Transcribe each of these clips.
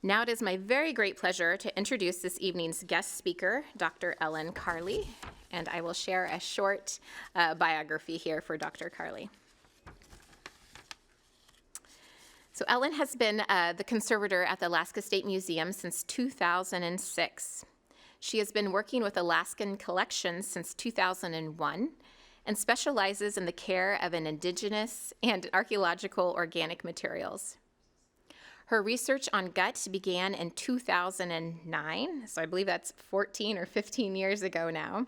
Now it is my very great pleasure to introduce this evening's guest speaker, Dr. Ellen Carrlee, and I will share a short biography here for Dr. Carrlee. So Ellen has been the conservator at the Alaska State Museum since 2006. She has been working with Alaskan collections since 2001 and specializes in the care of an indigenous and archaeological organic materials. Her research on gut began in 2009, so I believe that's 14 or 15 years ago now,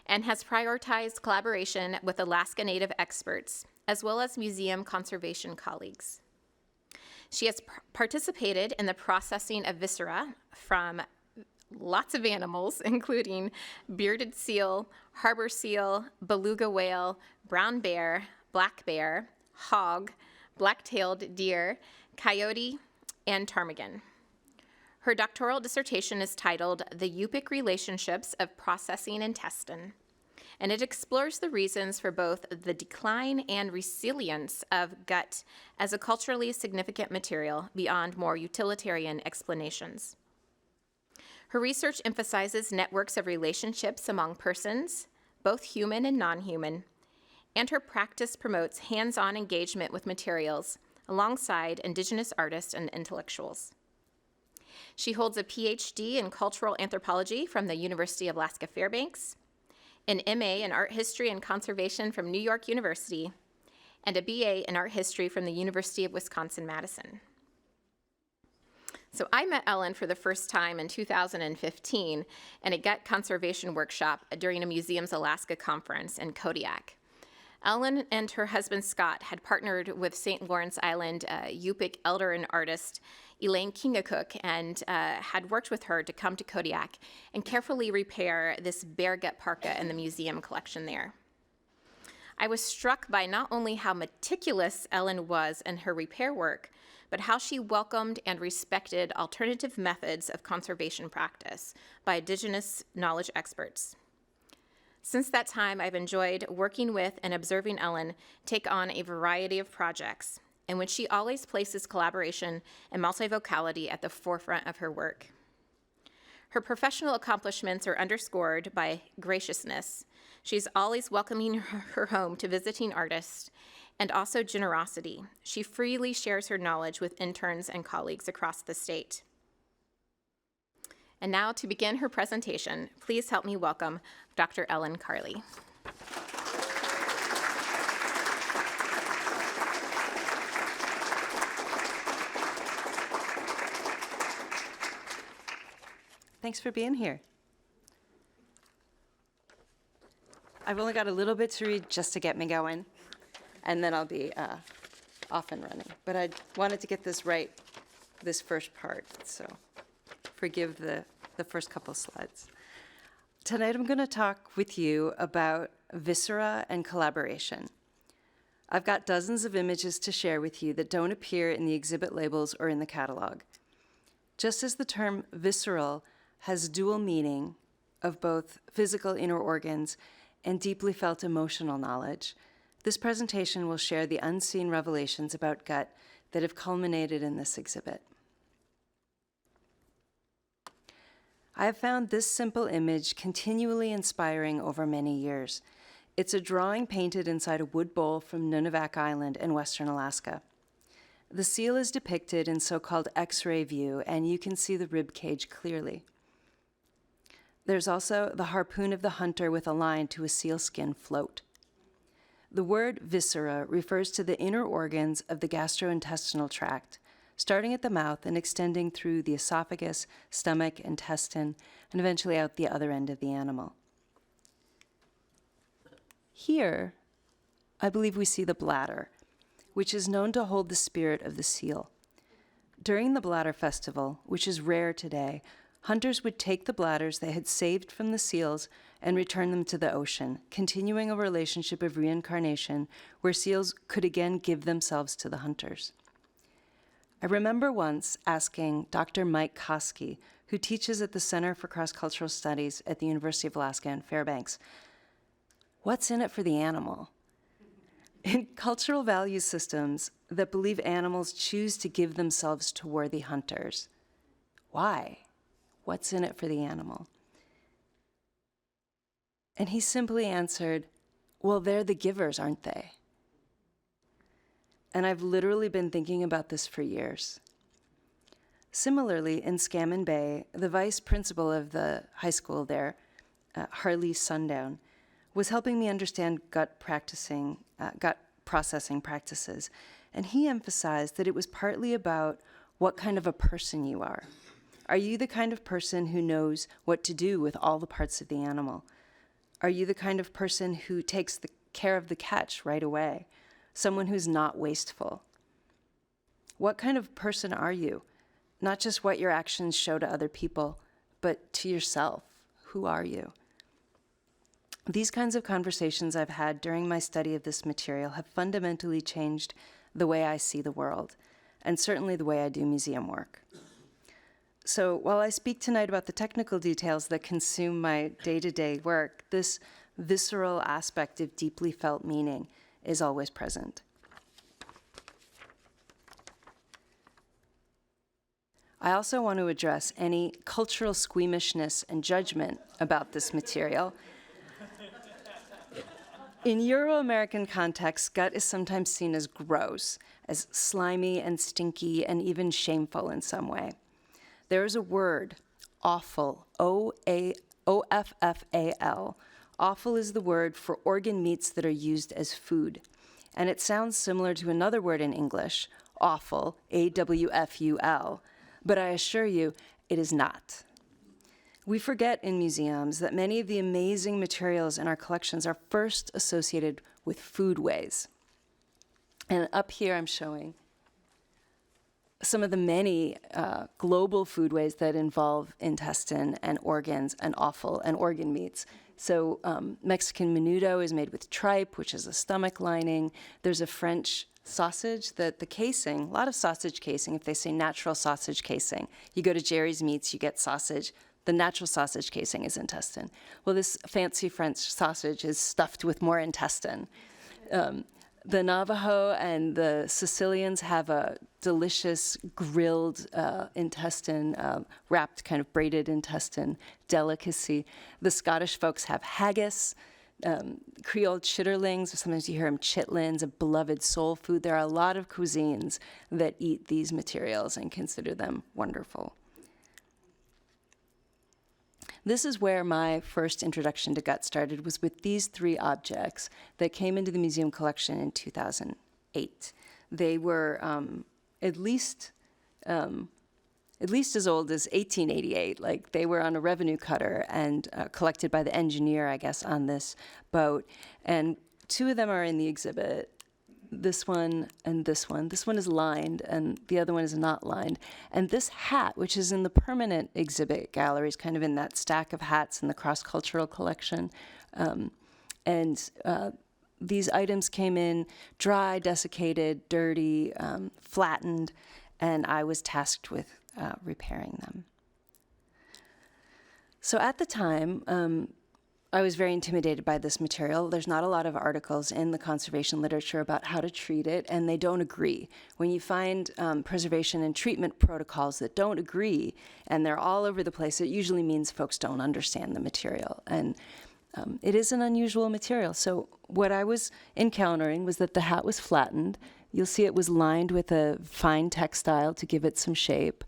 and has prioritized collaboration with Alaska Native experts, as well as museum conservation colleagues. She has participated in the processing of viscera from lots of animals, including bearded seal, harbor seal, beluga whale, brown bear, black bear, hog, black-tailed deer, coyote, and ptarmigan. Her doctoral dissertation is titled The Yupik Relationships of Processing Intestine, and it explores the reasons for both the decline and resilience of gut as a culturally significant material beyond more utilitarian explanations. Her research emphasizes networks of relationships among persons, both human and non-human, and her practice promotes hands-on engagement with materials alongside Indigenous artists and intellectuals. She holds a PhD in cultural anthropology from the University of Alaska Fairbanks, an MA in art history and conservation from New York University, and a BA in art history from the University of Wisconsin-Madison. So I met Ellen for the first time in 2015 in a gut conservation workshop during a Museums Alaska conference in Kodiak. Ellen and her husband Scott had partnered with St. Lawrence Island Yupik elder and artist Elaine Kingacook and had worked with her to come to Kodiak and carefully repair this bear gut parka in the museum collection there. I was struck by not only how meticulous Ellen was in her repair work, but how she welcomed and respected alternative methods of conservation practice by Indigenous knowledge experts. Since that time, I've enjoyed working with and observing Ellen take on a variety of projects, in which she always places collaboration and multivocality at the forefront of her work. Her professional accomplishments are underscored by graciousness. She's always welcoming her home to visiting artists, and also generosity. She freely shares her knowledge with interns and colleagues across the state. And now to begin her presentation, please help me welcome Dr. Ellen Carrlee. Thanks for being here. I've only got a little bit to read just to get me going, and then I'll be off and running. But I wanted to get this right, this first part, so forgive the first couple slides. Tonight I'm going to talk with you about viscera and collaboration. I've got dozens of images to share with you that don't appear in the exhibit labels or in the catalog. Just as the term visceral has dual meaning of both physical inner organs and deeply felt emotional knowledge, this presentation will share the unseen revelations about gut that have culminated in this exhibit. I have found this simple image continually inspiring over many years. It's a drawing painted inside a wood bowl from Nunivak Island in western Alaska. The seal is depicted in so-called X-ray view, and you can see the rib cage clearly. There's also the harpoon of the hunter with a line to a sealskin float. The word viscera refers to the inner organs of the gastrointestinal tract, starting at the mouth and extending through the esophagus, stomach, intestine, and eventually out the other end of the animal. Here, I believe we see the bladder, which is known to hold the spirit of the seal. During the bladder festival, which is rare today, hunters would take the bladders they had saved from the seals and return them to the ocean, continuing a relationship of reincarnation where seals could again give themselves to the hunters. I remember once asking Dr. Mike Koski, who teaches at the Center for Cross-Cultural Studies at the University of Alaska in Fairbanks, what's in it for the animal? In cultural value systems that believe animals choose to give themselves to worthy hunters, Why? What's in it for the animal? And he simply answered, well, they're the givers, aren't they? And I've literally been thinking about this for years. Similarly, in Scammon Bay, the vice principal of the high school there, Carrlee Sundown, was helping me understand gut processing practices. And he emphasized that it was partly about what kind of a person you are. Are you the kind of person who knows what to do with all the parts of the animal? Are you the kind of person who takes the care of the catch right away? Someone who's not wasteful? What kind of person are you? Not just what your actions show to other people, but to yourself. Who are you? These kinds of conversations I've had during my study of this material have fundamentally changed the way I see the world, and certainly the way I do museum work. So while I speak tonight about the technical details that consume my day-to-day work, this visceral aspect of deeply felt meaning is always present. I also want to address any cultural squeamishness and judgment about this material. In Euro-American contexts, gut is sometimes seen as gross, as slimy and stinky and even shameful in some way. There is a word, offal, O-F-F-A-L. Offal is the word for organ meats that are used as food. And it sounds similar to another word in English, awful, A-W-F-U-L. But I assure you, it is not. We forget in museums that many of the amazing materials in our collections are first associated with foodways. And up here I'm showing some of the many global foodways that involve intestine and organs and offal and organ meats. So Mexican menudo is made with tripe, which is a stomach lining. There's a French sausage that the casing, a lot of sausage casing, if they say natural sausage casing, you go to Jerry's Meats, you get sausage. The natural sausage casing is intestine. Well, this fancy French sausage is stuffed with more intestine. The Navajo and the Sicilians have a delicious grilled intestine, wrapped kind of braided intestine delicacy. The Scottish folks have haggis, Creole chitterlings, or sometimes you hear them chitlins, a beloved soul food. There are a lot of cuisines that eat these materials and consider them wonderful. This is where my first introduction to gut started, was with these three objects that came into the museum collection in 2008. They were at least as old as 1888. Like, they were on a revenue cutter and collected by the engineer, I guess, on this boat. And two of them are in the exhibit. This one and this one. This one is lined, and the other one is not lined. And this hat, which is in the permanent exhibit galleries, kind of in that stack of hats in the cross-cultural collection. These items came in dry, desiccated, dirty, flattened, and I was tasked with repairing them. So at the time, I was very intimidated by this material. There's not a lot of articles in the conservation literature about how to treat it, and they don't agree. When you find preservation and treatment protocols that don't agree, and they're all over the place, it usually means folks don't understand the material. And it is an unusual material. So what I was encountering was that the hat was flattened. You'll see it was lined with a fine textile to give it some shape.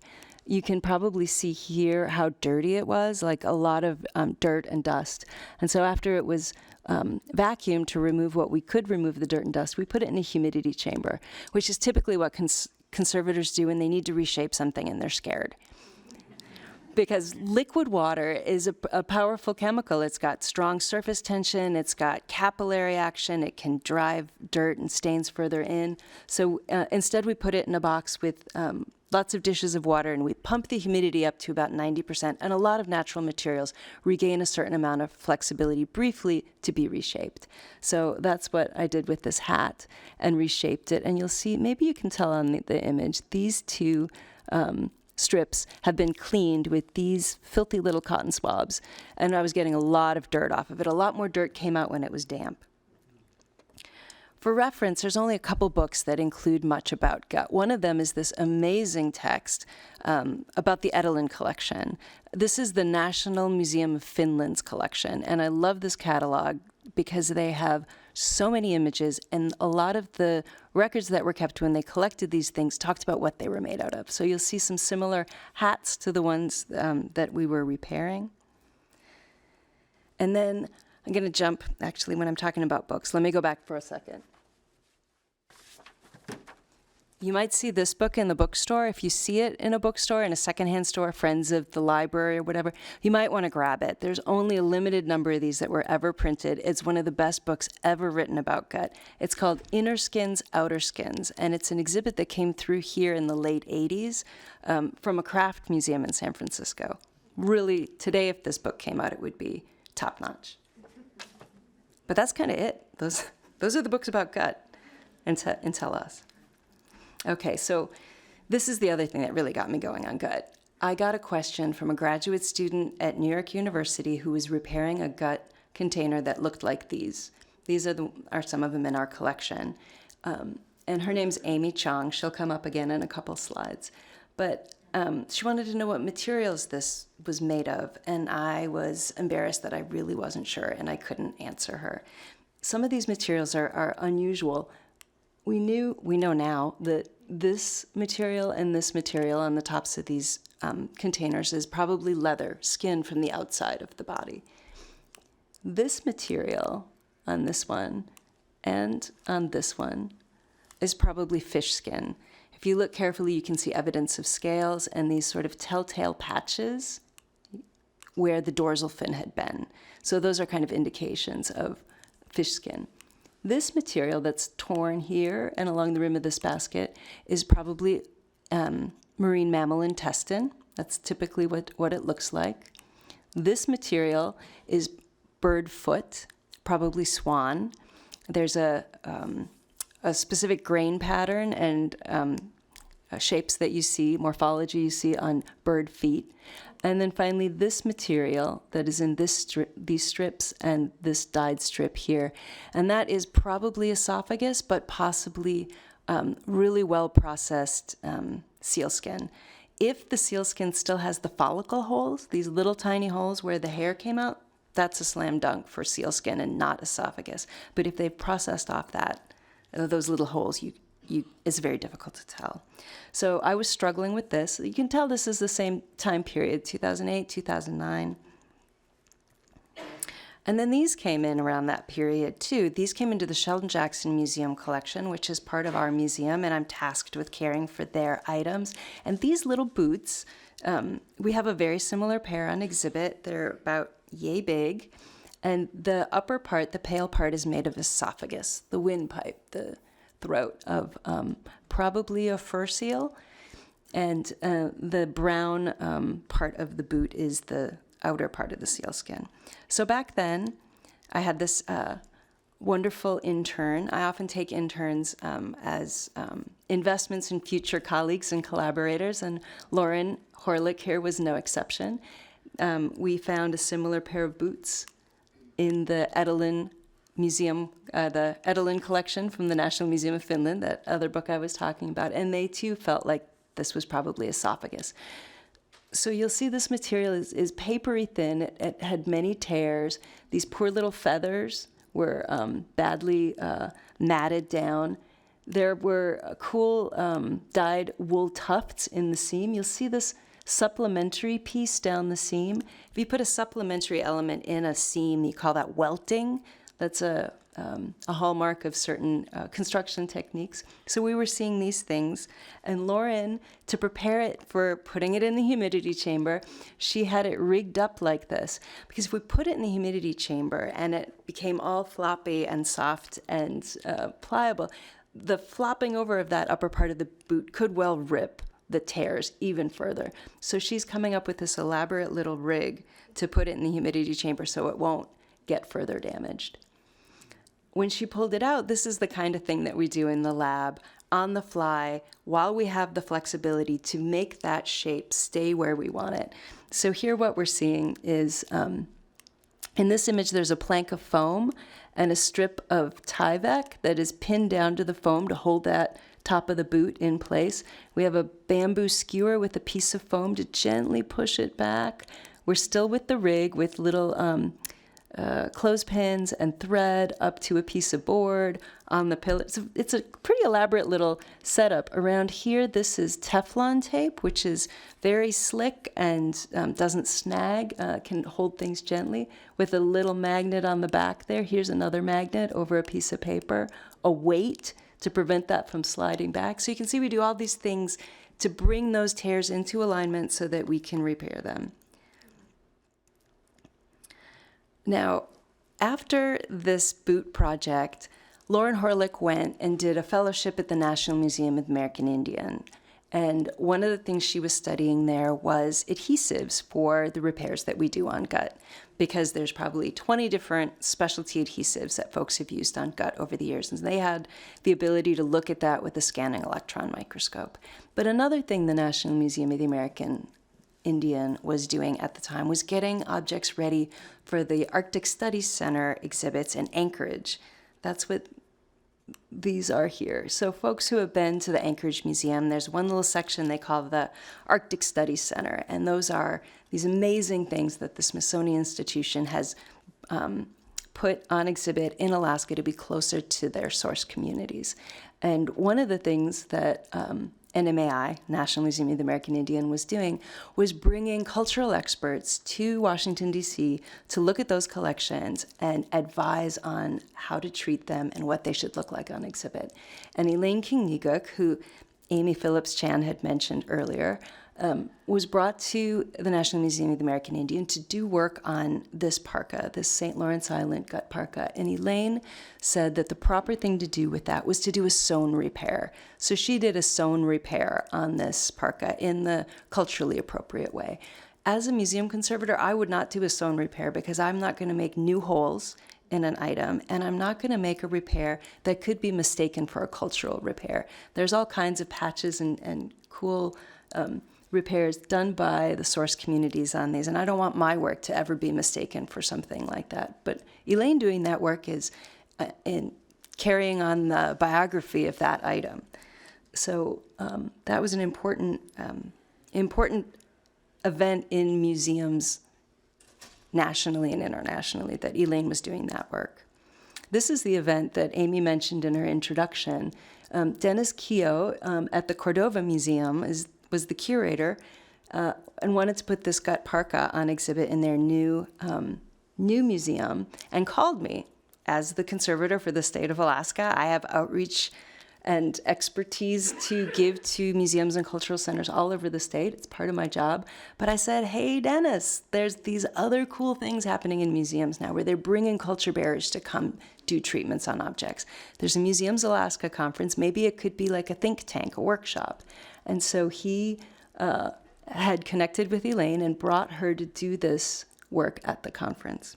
You can probably see here how dirty it was, like a lot of dirt and dust. And so after it was vacuumed to remove what we could remove the dirt and dust, we put it in a humidity chamber, which is typically what conservators do when they need to reshape something and they're scared. Because liquid water is a powerful chemical. It's got strong surface tension, it's got capillary action, it can drive dirt and stains further in. So instead we put it in a box with lots of dishes of water, and we pump the humidity up to about 90%, and a lot of natural materials regain a certain amount of flexibility briefly to be reshaped. So that's what I did with this hat, and reshaped it. And you'll see, maybe you can tell on the image, these two strips have been cleaned with these filthy little cotton swabs, and I was getting a lot of dirt off of it. A lot more dirt came out when it was damp. For reference, there's only a couple books that include much about gut. One of them is this amazing text about the Edelin collection. This is the National Museum of Finland's collection, and I love this catalog because they have so many images, and a lot of the records that were kept when they collected these things talked about what they were made out of. So you'll see some similar hats to the ones that we were repairing. And then I'm going to jump, actually, when I'm talking about books. Let me go back for a second. You might see this book in the bookstore. If you see it in a bookstore, in a secondhand store, Friends of the Library or whatever, you might want to grab it. There's only a limited number of these that were ever printed. It's one of the best books ever written about gut. It's called Inner Skins, Outer Skins, and it's an exhibit that came through here in the late 80s from a craft museum in San Francisco. Really, today, if this book came out, it would be top-notch. But that's kind of it. Those are the books about gut until us. Okay, so this is the other thing that really got me going on gut. I got a question from a graduate student at New York University who was repairing a gut container that looked like these. These are some of them in our collection. And her name's Amy Chong. She'll come up again in a couple slides. But she wanted to know what materials this was made of, and I was embarrassed that I really wasn't sure, and I couldn't answer her. Some of these materials are unusual. We know now that this material and this material on the tops of these containers is probably leather, skin from the outside of the body. This material on this one and on this one is probably fish skin. If you look carefully, you can see evidence of scales and these sort of telltale patches where the dorsal fin had been. So those are kind of indications of fish skin. This material that's torn here and along the rim of this basket is probably marine mammal intestine. That's typically what it looks like. This material is bird foot, probably swan. There's a specific grain pattern and shapes that you see, morphology you see on bird feet. And then finally, this material that is in these strips and this dyed strip here. And that is probably esophagus, but possibly really well-processed seal skin. If the seal skin still has the follicle holes, these little tiny holes where the hair came out, that's a slam dunk for seal skin and not esophagus. But if they've processed off those little holes, it's very difficult to tell. So I was struggling with this. You can tell this is the same time period, 2008, 2009. And then these came in around that period too. These came into the Sheldon Jackson Museum collection, which is part of our museum, and I'm tasked with caring for their items. And these little boots, we have a very similar pair on exhibit. They're about yay big. And the upper part, the pale part, is made of esophagus, the windpipe, the throat of probably a fur seal, and the brown part of the boot is the outer part of the seal skin. So back then, I had this wonderful intern. I often take interns as investments in future colleagues and collaborators, and Lauren Horlick here was no exception. We found a similar pair of boots in the Edelin Museum, the Edelin collection from the National Museum of Finland, that other book I was talking about, and they too felt like this was probably esophagus. So you'll see this material is papery thin. It had many tears. These poor little feathers were badly matted down. There were cool dyed wool tufts in the seam. You'll see this supplementary piece down the seam. If you put a supplementary element in a seam, you call that welting. That's a hallmark of certain construction techniques. So we were seeing these things, and Lauren, to prepare it for putting it in the humidity chamber, she had it rigged up like this. Because if we put it in the humidity chamber and it became all floppy and soft and pliable, the flopping over of that upper part of the boot could well rip the tears even further. So she's coming up with this elaborate little rig to put it in the humidity chamber so it won't get further damaged. When she pulled it out, this is the kind of thing that we do in the lab on the fly while we have the flexibility to make that shape stay where we want it. So here what we're seeing is, in this image, there's a plank of foam, and a strip of Tyvek that is pinned down to the foam to hold that top of the boot in place. We have a bamboo skewer with a piece of foam to gently push it back. We're still with the rig with little clothespins and thread up to a piece of board on the pillar. It's a pretty elaborate little setup. Around here, this is Teflon tape, which is very slick and doesn't snag, can hold things gently, with a little magnet on the back there. Here's another magnet over a piece of paper, a weight to prevent that from sliding back. So you can see we do all these things to bring those tears into alignment so that we can repair them. Now, after this boot project, Lauren Horlick went and did a fellowship at the National Museum of the American Indian. And one of the things she was studying there was adhesives for the repairs that we do on gut, because there's probably 20 different specialty adhesives that folks have used on gut over the years. And they had the ability to look at that with a scanning electron microscope. But another thing the National Museum of the American Indian was doing at the time was getting objects ready for the Arctic Studies Center exhibits in Anchorage. That's what these are here. So folks who have been to the Anchorage Museum, there's one little section they call the Arctic Studies Center, and those are these amazing things that the Smithsonian Institution has put on exhibit in Alaska to be closer to their source communities. And one of the things that NMAI, National Museum of the American Indian, was doing was bringing cultural experts to Washington, D.C. to look at those collections and advise on how to treat them and what they should look like on exhibit. And Elaine King-Neguk, who Amy Phillips-Chan had mentioned earlier, was brought to the National Museum of the American Indian to do work on this parka, this St. Lawrence Island gut parka. And Elaine said that the proper thing to do with that was to do a sewn repair. So she did a sewn repair on this parka in the culturally appropriate way. As a museum conservator, I would not do a sewn repair because I'm not going to make new holes in an item, and I'm not going to make a repair that could be mistaken for a cultural repair. There's all kinds of patches and cool repairs done by the source communities on these, and I don't want my work to ever be mistaken for something like that. But Elaine doing that work is in carrying on the biography of that item. So that was an important event in museums nationally and internationally that Elaine was doing that work. This is the event that Amy mentioned in her introduction. Dennis Keogh at the Cordova Museum was the curator and wanted to put this gut parka on exhibit in their new museum and called me. As the conservator for the state of Alaska, I have outreach and expertise to give to museums and cultural centers all over the state. It's part of my job. But I said, hey, Dennis, there's these other cool things happening in museums now where they're bringing culture bearers to come do treatments on objects. There's a Museums Alaska conference. Maybe it could be like a think tank, a workshop. And so he had connected with Elaine and brought her to do this work at the conference.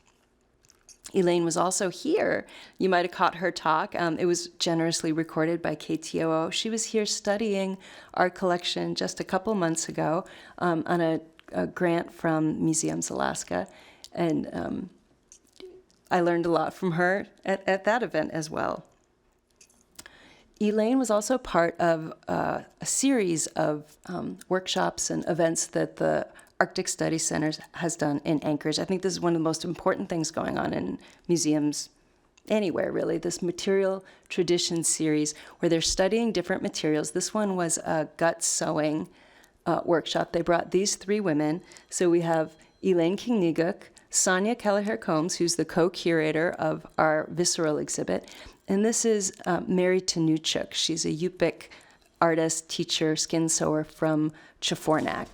Elaine was also here. You might have caught her talk. It was generously recorded by KTOO. She was here studying our collection just a couple months ago on a grant from Museums Alaska. And I learned a lot from her at that event as well. Elaine was also part of a series of workshops and events that the Arctic Studies Center has done in Anchorage. I think this is one of the most important things going on in museums anywhere, really, this material tradition series where they're studying different materials. This one was a gut sewing workshop. They brought these three women. So we have Elaine King-Neguk, Sonia Kelleher-Combs, who's the co-curator of our Visceral exhibit, and this is Mary Tanuchuk. She's a Yupik artist, teacher, skin sewer from Chafornak.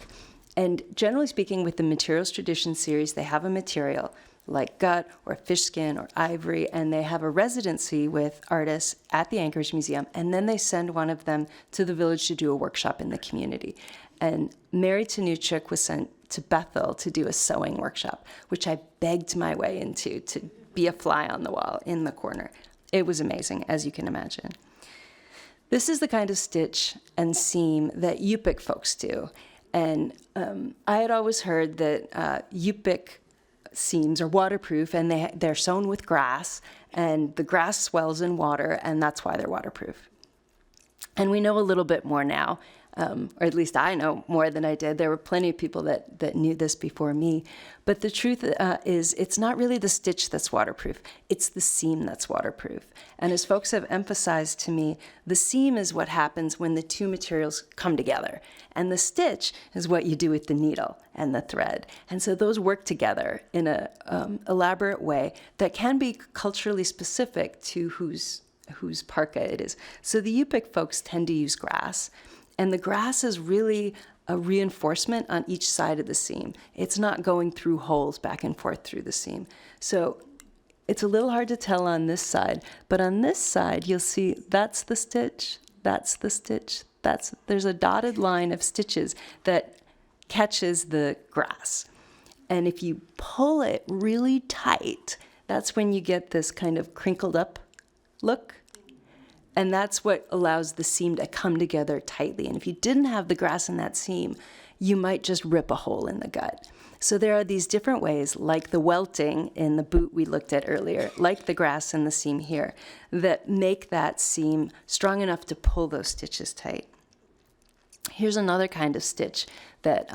And generally speaking, with the Materials Tradition series, they have a material like gut or fish skin or ivory, and they have a residency with artists at the Anchorage Museum, and then they send one of them to the village to do a workshop in the community. And Mary Tanuchuk was sent to Bethel to do a sewing workshop, which I begged my way into to be a fly on the wall in the corner. It was amazing, as you can imagine. This is the kind of stitch and seam that Yupik folks do. And I had always heard that Yupik seams are waterproof, and they're sewn with grass, and the grass swells in water, and that's why they're waterproof. And we know a little bit more now, or at least I know more than I did. There were plenty of people that knew this before me. But the truth is it's not really the stitch that's waterproof. It's the seam that's waterproof. And as folks have emphasized to me, the seam is what happens when the two materials come together. And the stitch is what you do with the needle and the thread. And so those work together in a elaborate way that can be culturally specific to whose parka it is. So the Yupik folks tend to use grass, and the grass is really a reinforcement on each side of the seam. It's not going through holes back and forth through the seam. So it's a little hard to tell on this side, but on this side you'll see that's the stitch, that's the stitch, there's a dotted line of stitches that catches the grass. And if you pull it really tight, that's when you get this kind of crinkled up look. And that's what allows the seam to come together tightly. And if you didn't have the grass in that seam, you might just rip a hole in the gut. So there are these different ways, like the welting in the boot we looked at earlier, like the grass in the seam here, that make that seam strong enough to pull those stitches tight. Here's another kind of stitch that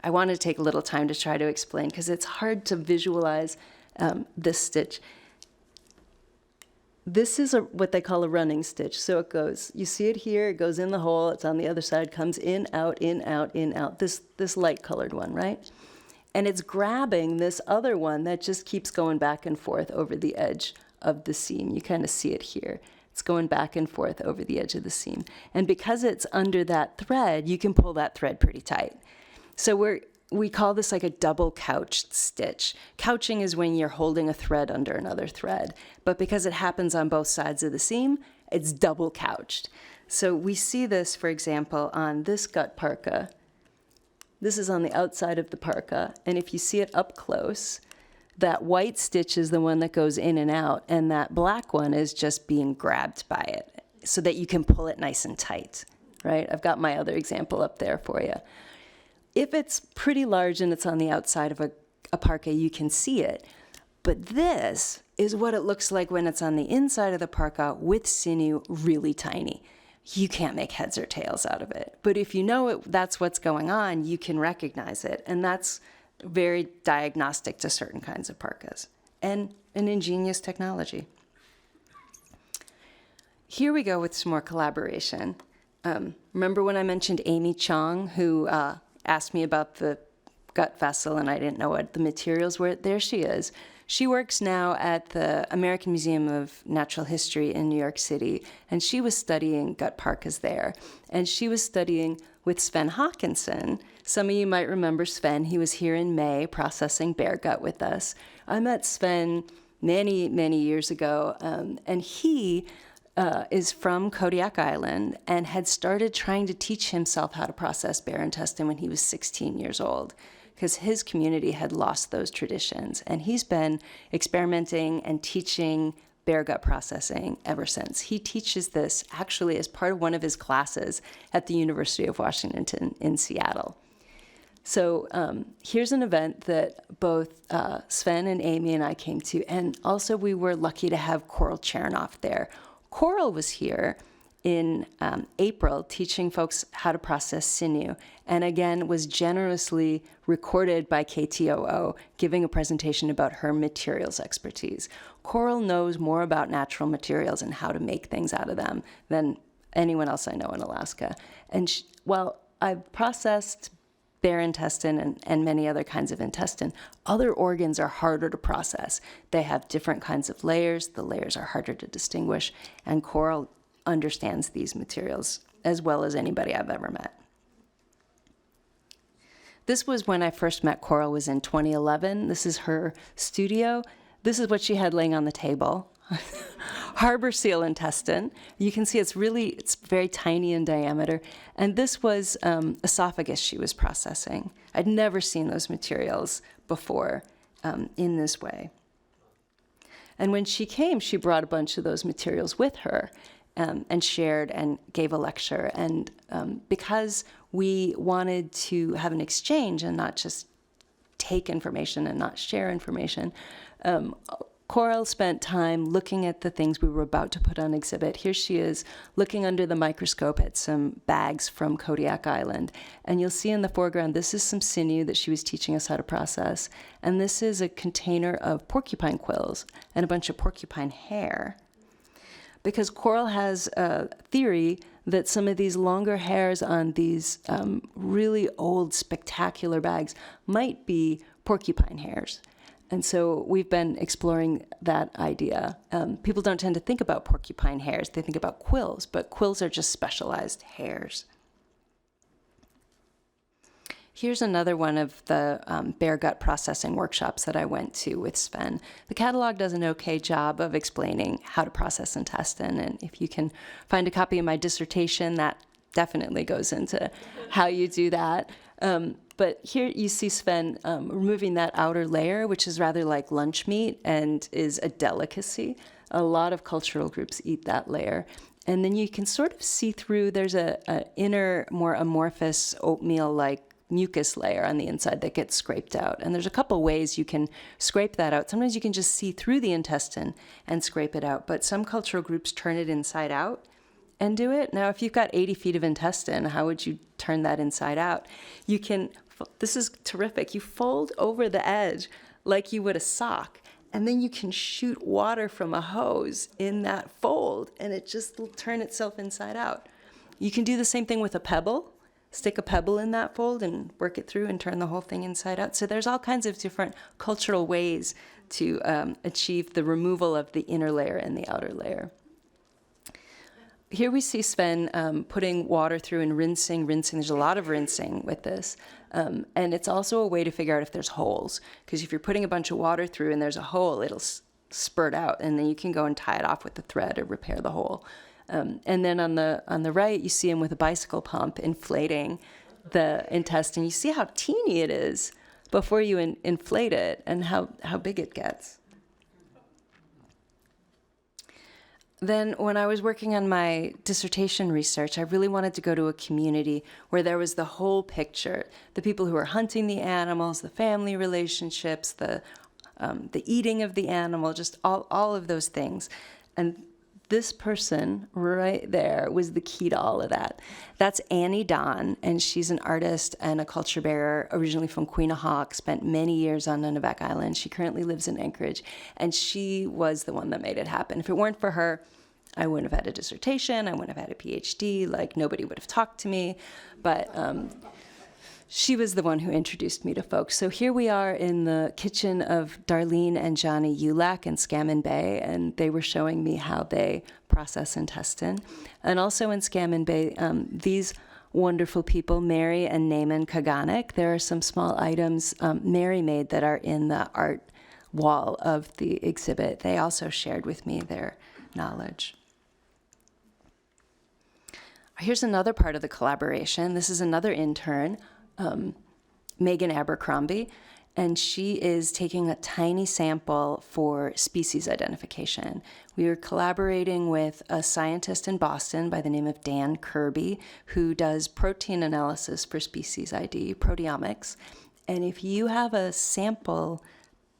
I want to take a little time to try to explain, because it's hard to visualize this stitch. This is what they call a running stitch. So it goes, you see it here, it goes in the hole, it's on the other side, comes in, out, in, out, in, out, this light colored one, right? And it's grabbing this other one that just keeps going back and forth over the edge of the seam. You kind of see it here. It's going back and forth over the edge of the seam. And because it's under that thread, you can pull that thread pretty tight. So we call this like a double couched stitch. Couching is when you're holding a thread under another thread, but because it happens on both sides of the seam, it's double couched. So we see this, for example, on this gut parka. This is on the outside of the parka, and if you see it up close, that white stitch is the one that goes in and out, and that black one is just being grabbed by it so that you can pull it nice and tight, right? I've got my other example up there for you. If it's pretty large and it's on the outside of a parka, you can see it. But this is what it looks like when it's on the inside of the parka with sinew really tiny. You can't make heads or tails out of it. But if you know that's what's going on, you can recognize it. And that's very diagnostic to certain kinds of parkas. And an ingenious technology. Here we go with some more collaboration. Remember when I mentioned Amy Chong, who asked me about the gut vessel and I didn't know what the materials were? There she is. She works now at the American Museum of Natural History in New York City, and she was studying gut parkas there. And she was studying with Sven Hawkinson. Some of you might remember Sven. He was here in May processing bear gut with us. I met Sven many, many years ago, and he is from Kodiak Island and had started trying to teach himself how to process bear intestine when he was 16 years old, because his community had lost those traditions. And he's been experimenting and teaching bear gut processing ever since. He teaches this actually as part of one of his classes at the University of Washington in Seattle. So here's an event that both Sven and Amy and I came to, and also we were lucky to have Coral Chernoff there. Coral was here in April teaching folks how to process sinew, and again was generously recorded by KTOO, giving a presentation about her materials expertise. Coral knows more about natural materials and how to make things out of them than anyone else I know in Alaska. And while I've processed bear intestine and many other kinds of intestine, other organs are harder to process. They have different kinds of layers. The layers are harder to distinguish, and Coral understands these materials as well as anybody I've ever met. This was when I first met Coral, was in 2011. This is her studio. This is what she had laying on the table. Harbor seal intestine. You can see it's very tiny in diameter. And this was esophagus she was processing. I'd never seen those materials before in this way. And when she came, she brought a bunch of those materials with her and shared and gave a lecture. And because we wanted to have an exchange and not just take information and not share information. Coral spent time looking at the things we were about to put on exhibit. Here she is looking under the microscope at some bags from Kodiak Island. And you'll see in the foreground, this is some sinew that she was teaching us how to process. And this is a container of porcupine quills and a bunch of porcupine hair. Because Coral has a theory that some of these longer hairs on these really old, spectacular bags might be porcupine hairs. And so we've been exploring that idea. People don't tend to think about porcupine hairs. They think about quills, but quills are just specialized hairs. Here's another one of the bare gut processing workshops that I went to with Sven. The catalog does an okay job of explaining how to process intestine, and if you can find a copy of my dissertation, that definitely goes into how you do that. But here you see Sven removing that outer layer, which is rather like lunch meat and is a delicacy. A lot of cultural groups eat that layer. And then you can sort of see through, there's an inner, more amorphous oatmeal-like mucus layer on the inside that gets scraped out. And there's a couple ways you can scrape that out. Sometimes you can just see through the intestine and scrape it out, but some cultural groups turn it inside out and do it. Now, if you've got 80 feet of intestine, how would you turn that inside out? You can, this is terrific, you fold over the edge like you would a sock, and then you can shoot water from a hose in that fold, and it just will turn itself inside out. You can do the same thing with a pebble. Stick a pebble in that fold and work it through and turn the whole thing inside out. So there's all kinds of different cultural ways to achieve the removal of the inner layer and the outer layer. Here we see Sven putting water through and rinsing. There's a lot of rinsing with this. And it's also a way to figure out if there's holes. Because if you're putting a bunch of water through and there's a hole, it'll spurt out. And then you can go and tie it off with a thread or repair the hole. And then on the right, you see him with a bicycle pump inflating the intestine. You see how teeny it is before you inflate it and how big it gets. Then when I was working on my dissertation research, I really wanted to go to a community where there was the whole picture. The people who were hunting the animals, the family relationships, the eating of the animal, just all of those things. And this person right there was the key to all of that. That's Annie Don, and she's an artist and a culture bearer, originally from Queenahawk, spent many years on Nunivak Island. She currently lives in Anchorage, and she was the one that made it happen. If it weren't for her, I wouldn't have had a dissertation, I wouldn't have had a PhD, like nobody would have talked to me, but she was the one who introduced me to folks. So here we are in the kitchen of Darlene and Johnny Ulak in Scammon Bay, and they were showing me how they process intestine. And also in Scammon Bay, these wonderful people, Mary and Naaman Kaganek, there are some small items Mary made that are in the art wall of the exhibit. They also shared with me their knowledge. Here's another part of the collaboration. This is another intern, Megan Abercrombie, and she is taking a tiny sample for species identification. We are collaborating with a scientist in Boston by the name of Dan Kirby, who does protein analysis for species ID, proteomics. And if you have a sample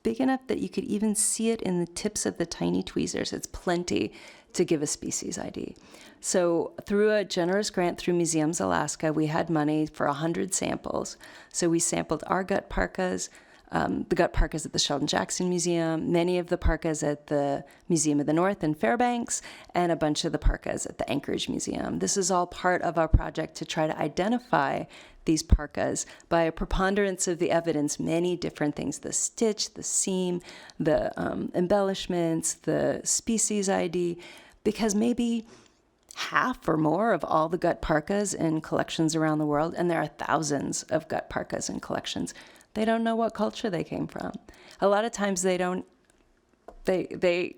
big enough that you could even see it in the tips of the tiny tweezers, it's plenty to give a species ID. So through a generous grant through Museums Alaska, we had money for 100 samples. So we sampled our gut parkas, the gut parkas at the Sheldon Jackson Museum, many of the parkas at the Museum of the North in Fairbanks, and a bunch of the parkas at the Anchorage Museum. This is all part of our project to try to identify these parkas by a preponderance of the evidence, many different things, the stitch, the seam, the embellishments, the species ID, because maybe half or more of all the gut parkas in collections around the world, and there are thousands of gut parkas in collections, they don't know what culture they came from. A lot of times they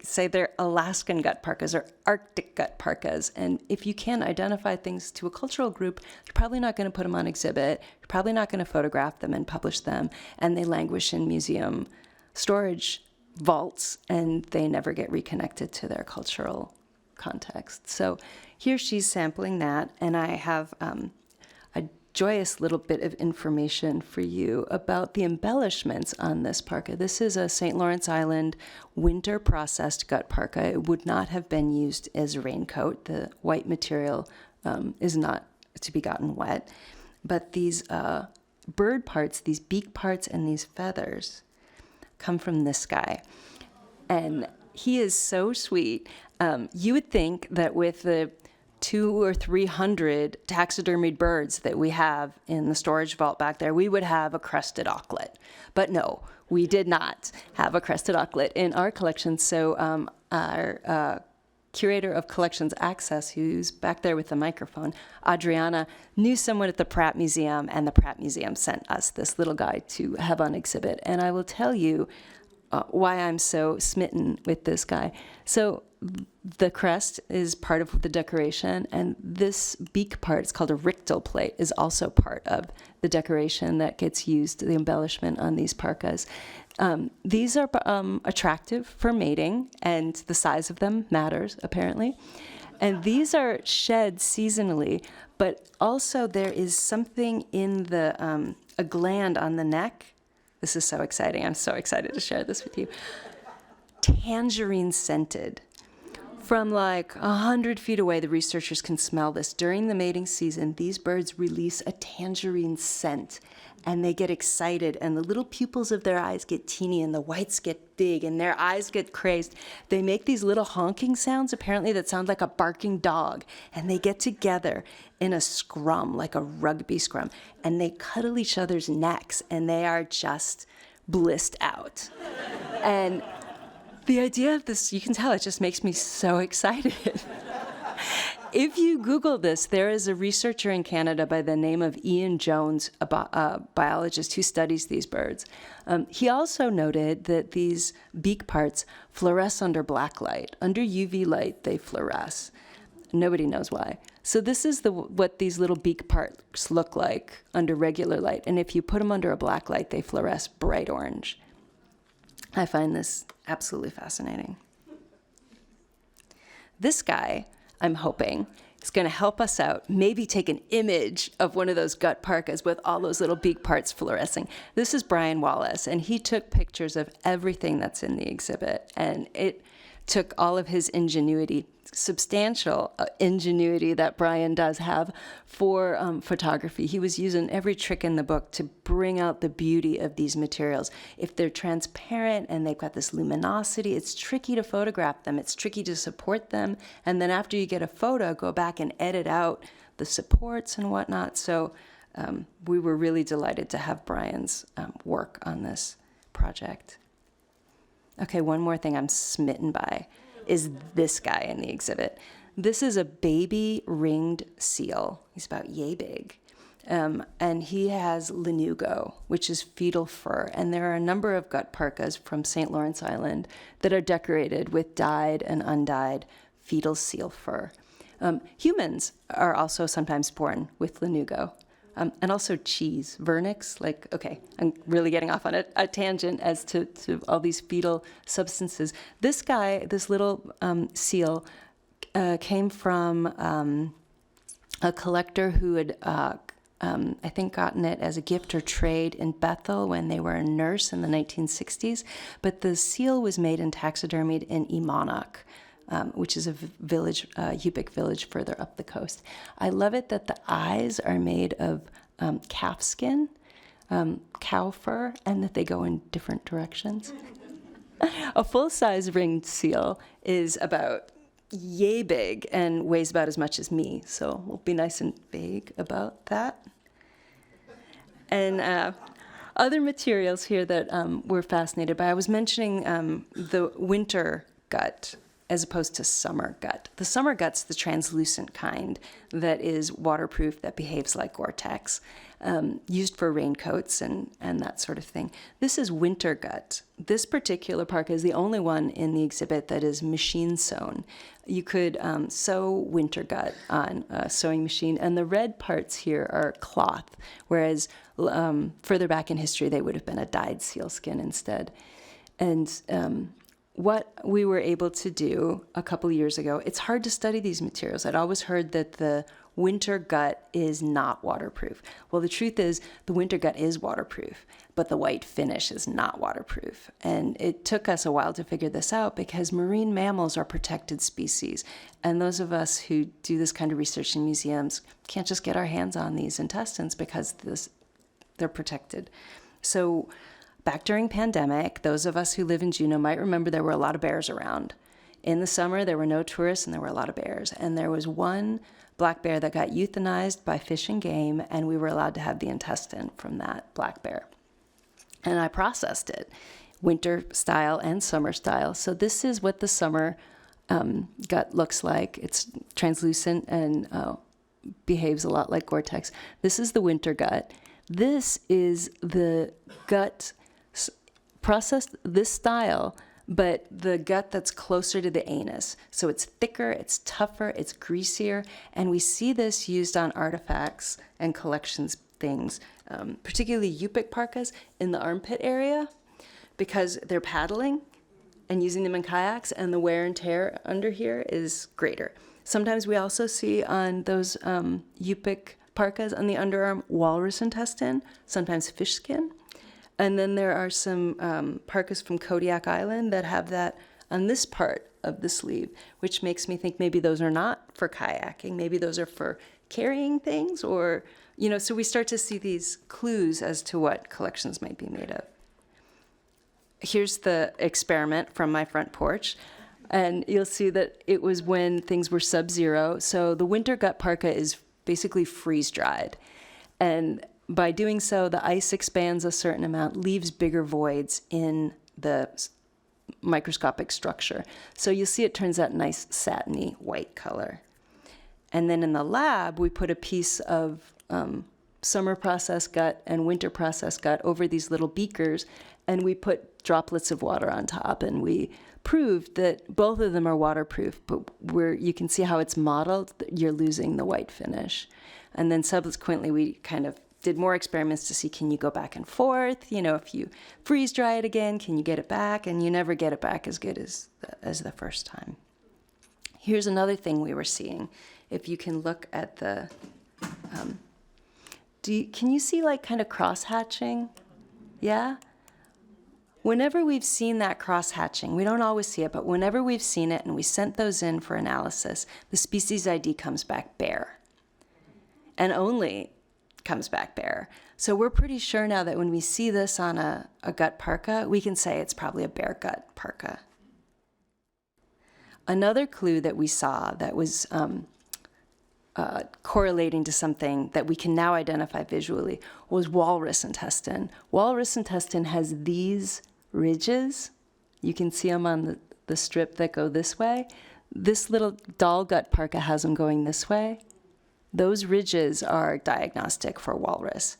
say they're Alaskan gut parkas or Arctic gut parkas, and if you can't identify things to a cultural group, you're probably not going to put them on exhibit, you're probably not going to photograph them and publish them, and they languish in museum storage vaults, and they never get reconnected to their cultural context. So here she's sampling that, and I have a joyous little bit of information for you about the embellishments on this parka. This is a St. Lawrence Island winter processed gut parka. It would not have been used as a raincoat. The white material is not to be gotten wet. But these bird parts, these beak parts, and these feathers come from this guy. And he is so sweet. You would think that with the 200 or 300 taxidermied birds that we have in the storage vault back there, we would have a crested auklet. But no, we did not have a crested auklet in our collection. So our curator of collections access, who's back there with the microphone, Adriana, knew someone at the Pratt Museum, and the Pratt Museum sent us this little guy to have on exhibit. And I will tell you why I'm so smitten with this guy. So the crest is part of the decoration, and this beak part, it's called a rictal plate, is also part of the decoration that gets used, the embellishment on these parkas. These are attractive for mating, and the size of them matters, apparently. And these are shed seasonally, but also there is something in the a gland on the neck. This is so exciting. I'm so excited to share this with you. Tangerine scented. From like 100 feet away, the researchers can smell this. During the mating season, these birds release a tangerine scent, and they get excited, and the little pupils of their eyes get teeny, and the whites get big, and their eyes get crazed. They make these little honking sounds, apparently, that sound like a barking dog, and they get together in a scrum, like a rugby scrum, and they cuddle each other's necks, and they are just blissed out. And the idea of this, you can tell, it just makes me so excited. If you Google this, there is a researcher in Canada by the name of Ian Jones, a biologist who studies these birds. He also noted that these beak parts fluoresce under black light. Under UV light, they fluoresce. Nobody knows why. So this is what these little beak parts look like under regular light. And if you put them under a black light, they fluoresce bright orange. I find this absolutely fascinating. This guy, I'm hoping, is going to help us out, maybe take an image of one of those gut parkas with all those little beak parts fluorescing. This is Brian Wallace, and he took pictures of everything that's in the exhibit, and it took all of his ingenuity, substantial ingenuity that Brian does have for photography. He was using every trick in the book to bring out the beauty of these materials. If they're transparent and they've got this luminosity, it's tricky to photograph them. It's tricky to support them. And then after you get a photo, go back and edit out the supports and whatnot. So we were really delighted to have Brian's work on this project. Okay, one more thing I'm smitten by is this guy in the exhibit. This is a baby ringed seal. He's about yay big. And he has lanugo, which is fetal fur. And there are a number of gut parkas from St. Lawrence Island that are decorated with dyed and undyed fetal seal fur. Humans are also sometimes born with lanugo. And also cheese, vernix, okay, I'm really getting off on a tangent as to all these fetal substances. This guy, this little seal, came from a collector who had, I think, gotten it as a gift or trade in Bethel when they were a nurse in the 1960s. But the seal was made and taxidermied in Emonach, which is a village, Yupik village further up the coast. I love it that the eyes are made of calf skin, cow fur, and that they go in different directions. A full-size ringed seal is about yay big and weighs about as much as me, so we'll be nice and vague about that. And other materials here that we're fascinated by, I was mentioning the winter gut as opposed to summer gut. The summer gut's the translucent kind that is waterproof, that behaves like Gore-Tex, used for raincoats and that sort of thing. This is winter gut. This particular parka is the only one in the exhibit that is machine sewn. You could sew winter gut on a sewing machine, and the red parts here are cloth, whereas further back in history they would have been a dyed sealskin instead. And what we were able to do a couple years ago, it's hard to study these materials. I'd always heard that the winter gut is not waterproof. Well, the truth is the winter gut is waterproof, but the white finish is not waterproof. And it took us a while to figure this out because marine mammals are protected species. And those of us who do this kind of research in museums can't just get our hands on these intestines because they're protected. So back during pandemic, those of us who live in Juneau might remember there were a lot of bears around. In the summer, there were no tourists and there were a lot of bears. And there was one black bear that got euthanized by Fish and Game, and we were allowed to have the intestine from that black bear. And I processed it, winter style and summer style. So this is what the summer gut looks like. It's translucent and behaves a lot like Gore-Tex. This is the winter gut. This is the gut processed this style, but the gut that's closer to the anus. So it's thicker, it's tougher, it's greasier, and we see this used on artifacts and collections things, particularly Yupik parkas in the armpit area, because they're paddling and using them in kayaks, and the wear and tear under here is greater. Sometimes we also see on those Yupik parkas on the underarm walrus intestine, sometimes fish skin. And then there are some parkas from Kodiak Island that have that on this part of the sleeve, which makes me think maybe those are not for kayaking. Maybe those are for carrying things or, so we start to see these clues as to what collections might be made of. Here's the experiment from my front porch. And you'll see that it was when things were sub-zero. So the winter gut parka is basically freeze-dried. And by doing so, the ice expands a certain amount, leaves bigger voids in the microscopic structure. So you'll see it turns that nice satiny white color. And then in the lab, we put a piece of summer processed gut and winter processed gut over these little beakers, and we put droplets of water on top, and we proved that both of them are waterproof, but you can see how it's modeled, you're losing the white finish. And then subsequently, we kind of did more experiments to see, can you go back and forth? If you freeze dry it again, can you get it back? And you never get it back as good as the first time. Here's another thing we were seeing. If you can look at the, can you see like kind of cross-hatching? Yeah? Whenever we've seen that cross-hatching, we don't always see it, but whenever we've seen it and we sent those in for analysis, the species ID comes back bare. And only comes back bare. So we're pretty sure now that when we see this on a gut parka, we can say it's probably a bear gut parka. Another clue that we saw that was correlating to something that we can now identify visually was walrus intestine. Walrus intestine has these ridges. You can see them on the strip that go this way. This little doll gut parka has them going this way. Those ridges are diagnostic for walrus.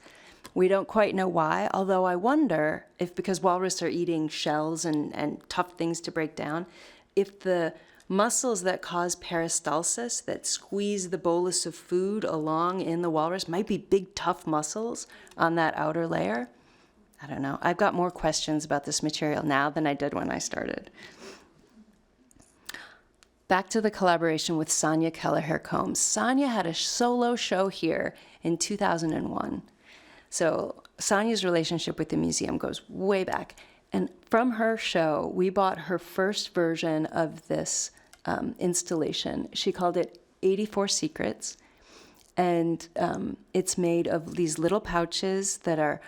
We don't quite know why, although I wonder if because walrus are eating shells and tough things to break down, if the muscles that cause peristalsis, that squeeze the bolus of food along in the walrus, might be big, tough muscles on that outer layer. I don't know. I've got more questions about this material now than I did when I started. Back to the collaboration with Sonia Kelleher-Combs. Sonia had a solo show here in 2001. So Sonia's relationship with the museum goes way back. And from her show, we bought her first version of this installation. She called it 84 Secrets. And it's made of these little pouches that are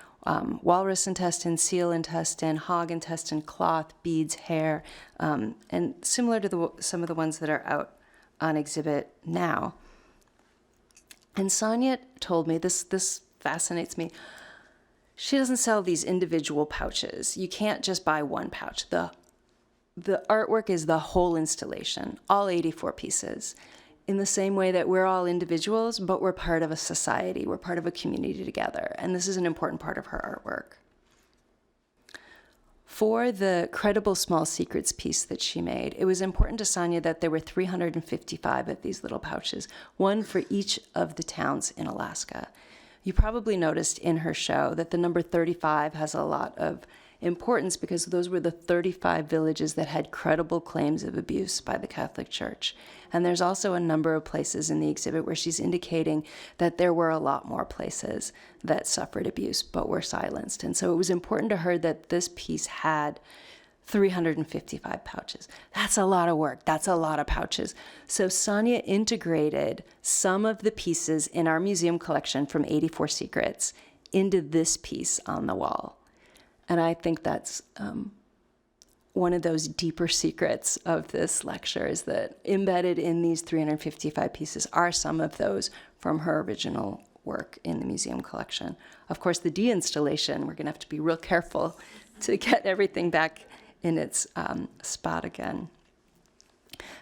walrus intestine, seal intestine, hog intestine, cloth, beads, hair, and similar to some of the ones that are out on exhibit now. And Sonia told me, this fascinates me, she doesn't sell these individual pouches. You can't just buy one pouch. The artwork is the whole installation, all 84 pieces. In the same way that we're all individuals, but we're part of a society, we're part of a community together, and this is an important part of her artwork. For the Credible Small Secrets piece that she made, it was important to Sonia that there were 355 of these little pouches, one for each of the towns in Alaska. You probably noticed in her show that the number 35 has a lot of importance because those were the 35 villages that had credible claims of abuse by the Catholic Church. And there's also a number of places in the exhibit where she's indicating that there were a lot more places that suffered abuse but were silenced. And so it was important to her that this piece had 355 pouches. That's a lot of work. That's a lot of pouches. So Sonia integrated some of the pieces in our museum collection from 84 Secrets into this piece on the wall. And I think that's one of those deeper secrets of this lecture, is that embedded in these 355 pieces are some of those from her original work in the museum collection. Of course, the deinstallation, we're going to have to be real careful to get everything back in its spot again.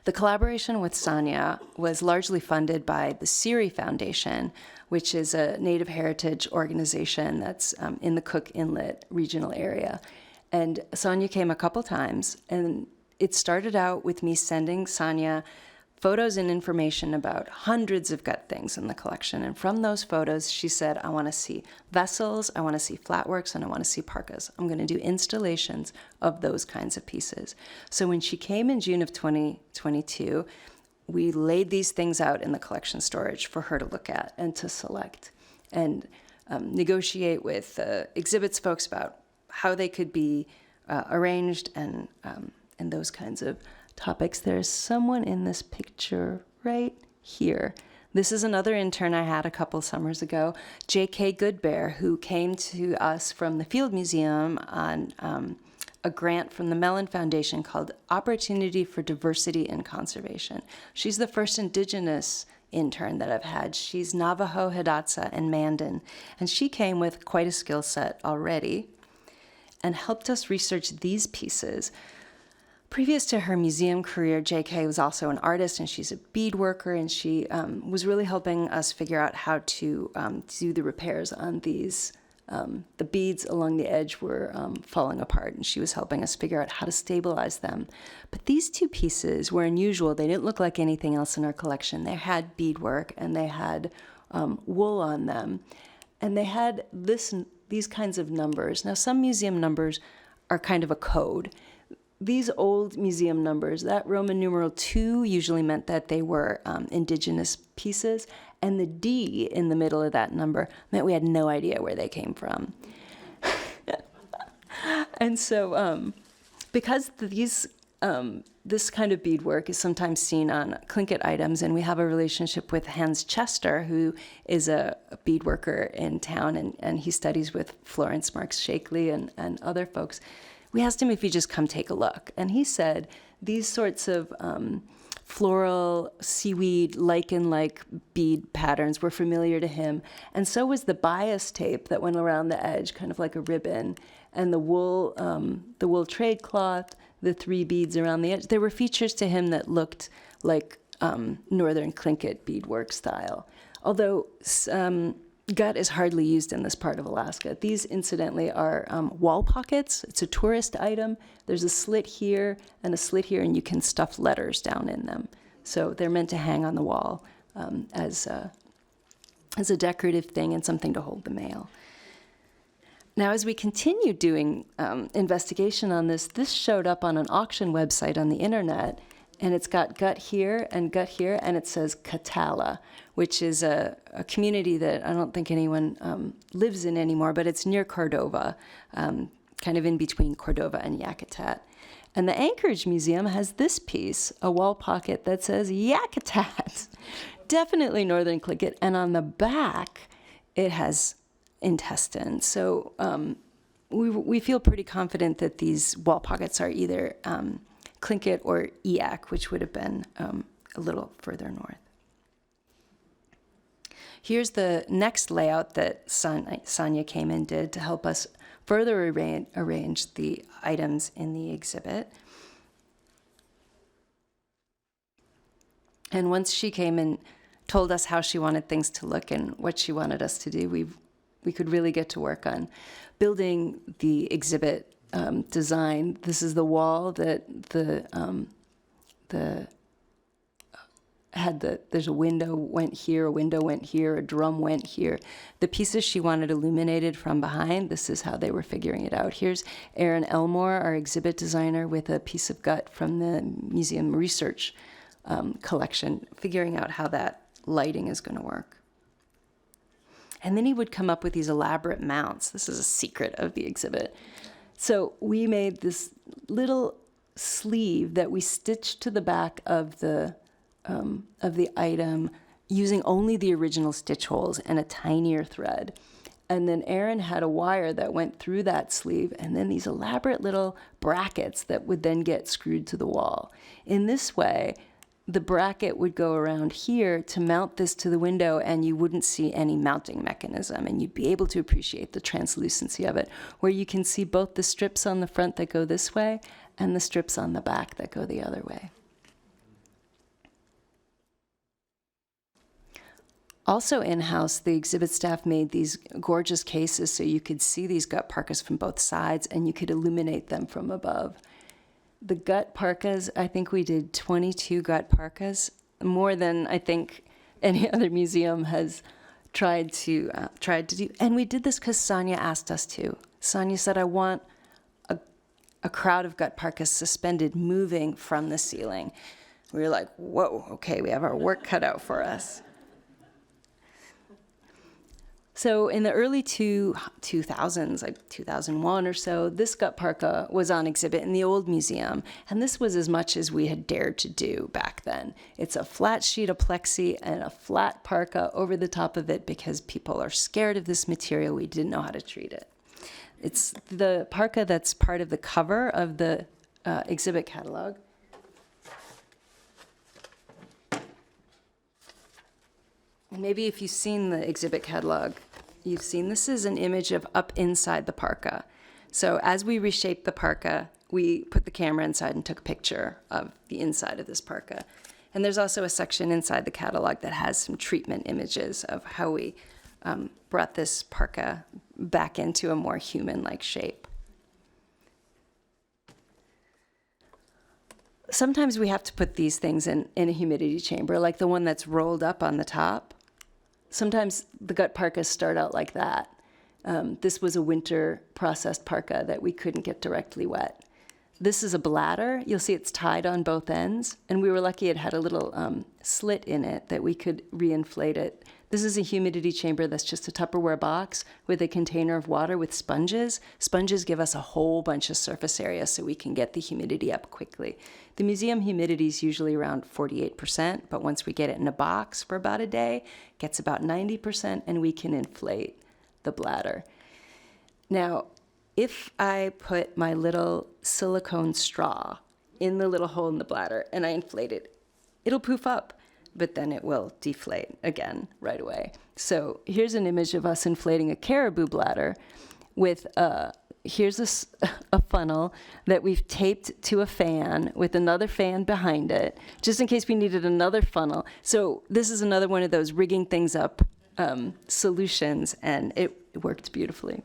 The collaboration with Sonia was largely funded by the Siri Foundation, which is a Native heritage organization that's in the Cook Inlet regional area. And Sonia came a couple times, and it started out with me sending Sonia photos and information about hundreds of gut things in the collection. And from those photos, she said, I want to see vessels, I want to see flatworks, and I want to see parkas. I'm going to do installations of those kinds of pieces. So when she came in June of 2022, we laid these things out in the collection storage for her to look at and to select and negotiate with exhibits folks about how they could be arranged and those kinds of topics. There's someone in this picture right here. This is another intern I had a couple summers ago, J.K. Goodbear, who came to us from the Field Museum on a grant from the Mellon Foundation called Opportunity for Diversity and Conservation. She's the first Indigenous intern that I've had. She's Navajo, Hidatsa, and Mandan, and she came with quite a skill set already and helped us research these pieces. Previous to her museum career, JK was also an artist, and she's a bead worker, and she was really helping us figure out how to do the repairs on these. The beads along the edge were falling apart, and she was helping us figure out how to stabilize them. But these two pieces were unusual. They didn't look like anything else in our collection. They had beadwork, and they had wool on them, and they had these kinds of numbers. Now, some museum numbers are kind of a code. These old museum numbers, that Roman numeral 2 usually meant that they were indigenous pieces, and the D in the middle of that number meant we had no idea where they came from. And so because this kind of beadwork is sometimes seen on Tlingit items, and we have a relationship with Hans Chester, who is a beadworker in town, and he studies with Florence Marks Shakely and other folks. We asked him if he'd just come take a look. And he said these sorts of floral, seaweed, lichen-like bead patterns were familiar to him. And so was the bias tape that went around the edge, kind of like a ribbon, and the wool trade cloth, the 3 beads around the edge. There were features to him that looked like northern Tlingit beadwork style. Although gut is hardly used in this part of Alaska. These, incidentally, are wall pockets. It's a tourist item. There's a slit here and a slit here, and you can stuff letters down in them. So they're meant to hang on the wall as a decorative thing and something to hold the mail. Now, as we continue doing investigation on this showed up on an auction website on the internet, and it's got gut here, and it says Katala, which is a community that I don't think anyone lives in anymore, but it's near Cordova, kind of in between Cordova and Yakutat. And the Anchorage Museum has this piece, a wall pocket that says Yakutat, definitely Northern Tlingit, and on the back it has intestines. So we feel pretty confident that these wall pockets are either Tlingit or Eyak, which would have been a little further north. Here's the next layout that Sonia came and did to help us further arrange the items in the exhibit. And once she came and told us how she wanted things to look and what she wanted us to do, we could really get to work on building the exhibit design. This is the wall that the there's a window went here, a window went here, a drum went here. The pieces she wanted illuminated from behind, this is how they were figuring it out. Here's Erin Elmore, our exhibit designer, with a piece of gut from the museum research collection, figuring out how that lighting is going to work. And then he would come up with these elaborate mounts. This is a secret of the exhibit. So we made this little sleeve that we stitched to the back of the item using only the original stitch holes and a tinier thread. And then Erin had a wire that went through that sleeve, and then these elaborate little brackets that would then get screwed to the wall. In this way, the bracket would go around here to mount this to the window, and you wouldn't see any mounting mechanism, and you'd be able to appreciate the translucency of it, where you can see both the strips on the front that go this way and the strips on the back that go the other way. Also in-house, the exhibit staff made these gorgeous cases so you could see these gut parkas from both sides and you could illuminate them from above. The gut parkas, I think we did 22 gut parkas, more than I think any other museum has tried to do. And we did this because Sonia asked us to. Sonia said, I want a crowd of gut parkas suspended, moving from the ceiling. We were like, whoa, okay, we have our work cut out for us. So in the early 2000s, like 2001 or so, this gut parka was on exhibit in the old museum, and this was as much as we had dared to do back then. It's a flat sheet of plexi and a flat parka over the top of it because people are scared of this material. We didn't know how to treat it. It's the parka that's part of the cover of the exhibit catalog. And maybe if you've seen the exhibit catalog, you've seen this is an image of up inside the parka. So as we reshaped the parka, we put the camera inside and took a picture of the inside of this parka. And there's also a section inside the catalog that has some treatment images of how we brought this parka back into a more human-like shape. Sometimes we have to put these things in a humidity chamber, like the one that's rolled up on the top. Sometimes the gut parkas start out like that. This was a winter processed parka that we couldn't get directly wet. This is a bladder. You'll see it's tied on both ends, and we were lucky it had a little slit in it that we could reinflate it. This is a humidity chamber that's just a Tupperware box with a container of water with sponges. Sponges give us a whole bunch of surface area so we can get the humidity up quickly. The museum humidity is usually around 48%, but once we get it in a box for about a day, it gets about 90%, and we can inflate the bladder. Now, if I put my little silicone straw in the little hole in the bladder and I inflate it, it'll poof up, but then it will deflate again right away. So here's an image of us inflating a caribou bladder with here's a funnel that we've taped to a fan with another fan behind it, just in case we needed another funnel. So this is another one of those rigging things up solutions, and it worked beautifully.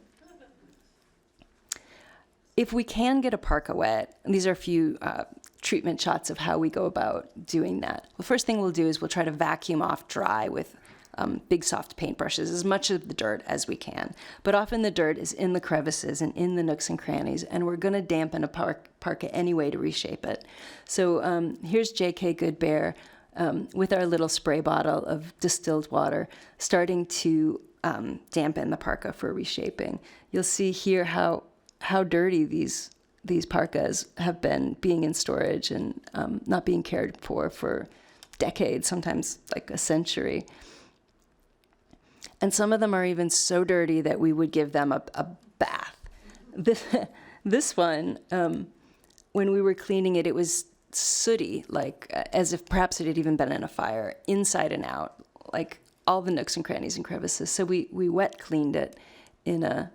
If we can get a parka wet, and these are a few treatment shots of how we go about doing that. The first thing we'll do is we'll try to vacuum off dry with big soft paintbrushes as much of the dirt as we can. But often the dirt is in the crevices and in the nooks and crannies, and we're going to dampen a parka anyway to reshape it. So here's J.K. Goodbear with our little spray bottle of distilled water, starting to dampen the parka for reshaping. You'll see here how dirty these parkas have been being in storage and not being cared for decades, sometimes like a century. And some of them are even so dirty that we would give them a bath. This one, when we were cleaning it, it was sooty, like as if perhaps it had even been in a fire, inside and out, like all the nooks and crannies and crevices. So we wet cleaned it in a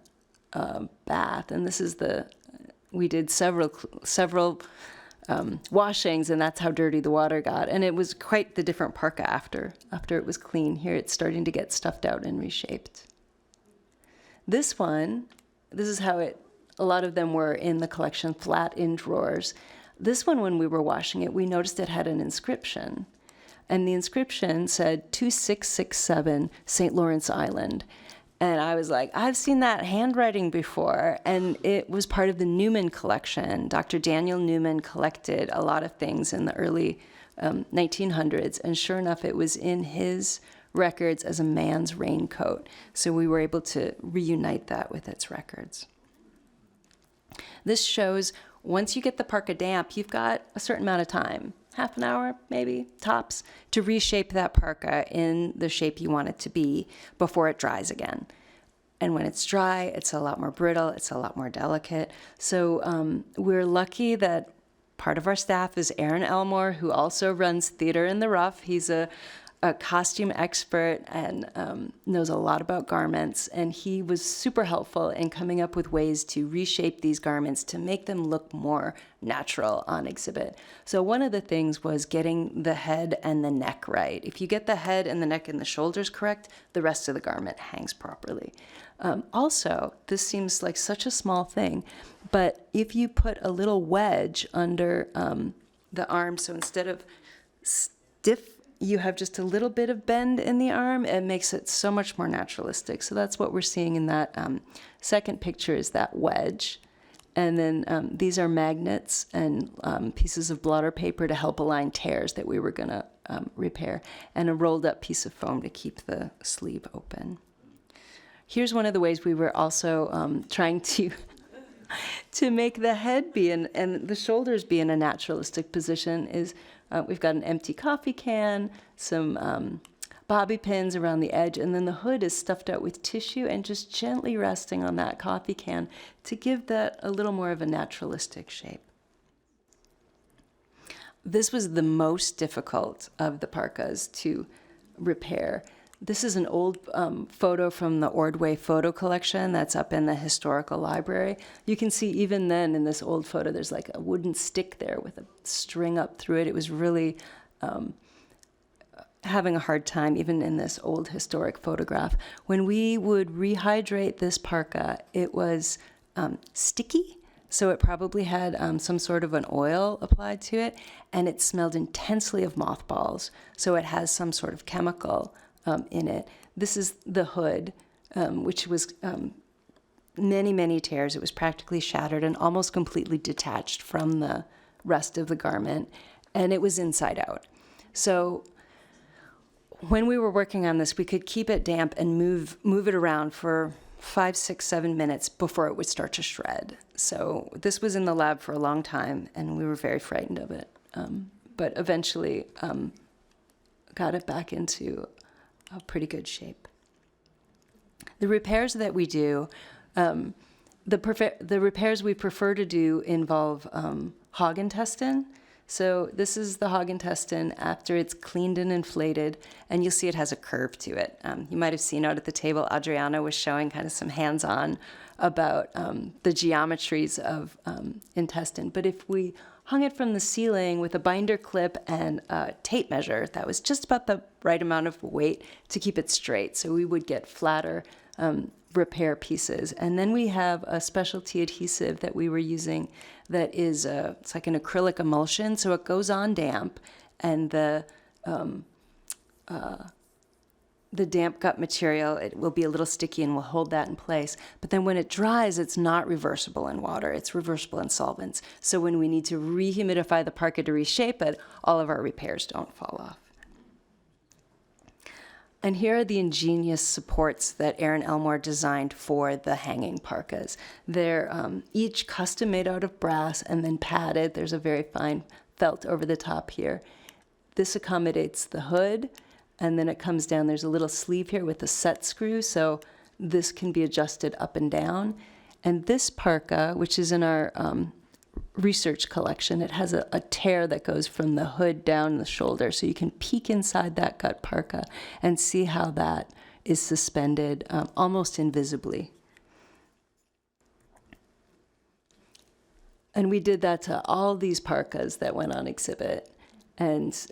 bath, and this is we did several washings, and that's how dirty the water got. And it was quite the different parka after it was clean. Here it's starting to get stuffed out and reshaped. This is how a lot of them were in the collection, flat in drawers. This one, when we were washing it, we noticed it had an inscription. and the inscription said 2667 St. Lawrence Island. And I was like, I've seen that handwriting before. And it was part of the Newman collection. Dr. Daniel Newman collected a lot of things in the early 1900s. And sure enough, it was in his records as a man's raincoat. So we were able to reunite that with its records. This shows once you get the parka damp, you've got a certain amount of time, half an hour, maybe, tops, to reshape that parka in the shape you want it to be before it dries again. And when it's dry, it's a lot more brittle, it's a lot more delicate. So we're lucky that part of our staff is Aaron Elmore, who also runs Theater in the Rough. He's a costume expert and knows a lot about garments. And he was super helpful in coming up with ways to reshape these garments to make them look more natural on exhibit. So one of the things was getting the head and the neck right. If you get the head and the neck and the shoulders correct, the rest of the garment hangs properly. Also, this seems like such a small thing, but if you put a little wedge under the arm, so instead of stiff, you have just a little bit of bend in the arm, it makes it so much more naturalistic. So that's what we're seeing in that second picture, is that wedge. And then these are magnets and pieces of blotter paper to help align tears that we were going to repair, and a rolled up piece of foam to keep the sleeve open. Here's one of the ways we were also trying to make the head be and the shoulders be in a naturalistic position is we've got an empty coffee can, some bobby pins around the edge, and then the hood is stuffed out with tissue and just gently resting on that coffee can to give that a little more of a naturalistic shape. This was the most difficult of the parkas to repair. This is an old photo from the Ordway photo collection that's up in the historical library. You can see even then in this old photo, there's like a wooden stick there with a string up through it. It was really having a hard time, even in this old historic photograph. When we would rehydrate this parka, it was sticky. So it probably had some sort of an oil applied to it, and it smelled intensely of mothballs. So it has some sort of chemical in it. This is the hood, which was many, many tears. It was practically shattered and almost completely detached from the rest of the garment, and it was inside out. So when we were working on this, we could keep it damp and move it around for 5, 6, 7 minutes before it would start to shred. So this was in the lab for a long time, and we were very frightened of it. But eventually got it back into a pretty good shape. The repairs that we do, the repairs we prefer to do involve hog intestine. So this is the hog intestine after it's cleaned and inflated, and you'll see it has a curve to it. You might have seen out at the table, Adriana was showing kind of some hands-on about the geometries of intestine. But if we hung it from the ceiling with a binder clip and a tape measure, that was just about the right amount of weight to keep it straight. So we would get flatter repair pieces. And then we have a specialty adhesive that we were using that is it's like an acrylic emulsion, so it goes on damp, and the damp gut material, it will be a little sticky and will hold that in place. But then when it dries, it's not reversible in water, it's reversible in solvents. So when we need to rehumidify the parka to reshape it, all of our repairs don't fall off. And here are the ingenious supports that Aaron Elmore designed for the hanging parkas. They're each custom made out of brass and then padded. There's a very fine felt over the top here. This accommodates the hood, and then it comes down. There's a little sleeve here with a set screw, so this can be adjusted up and down. And this parka, which is in our research collection, it has a tear that goes from the hood down the shoulder, so you can peek inside that gut parka and see how that is suspended almost invisibly. And we did that to all these parkas that went on exhibit, and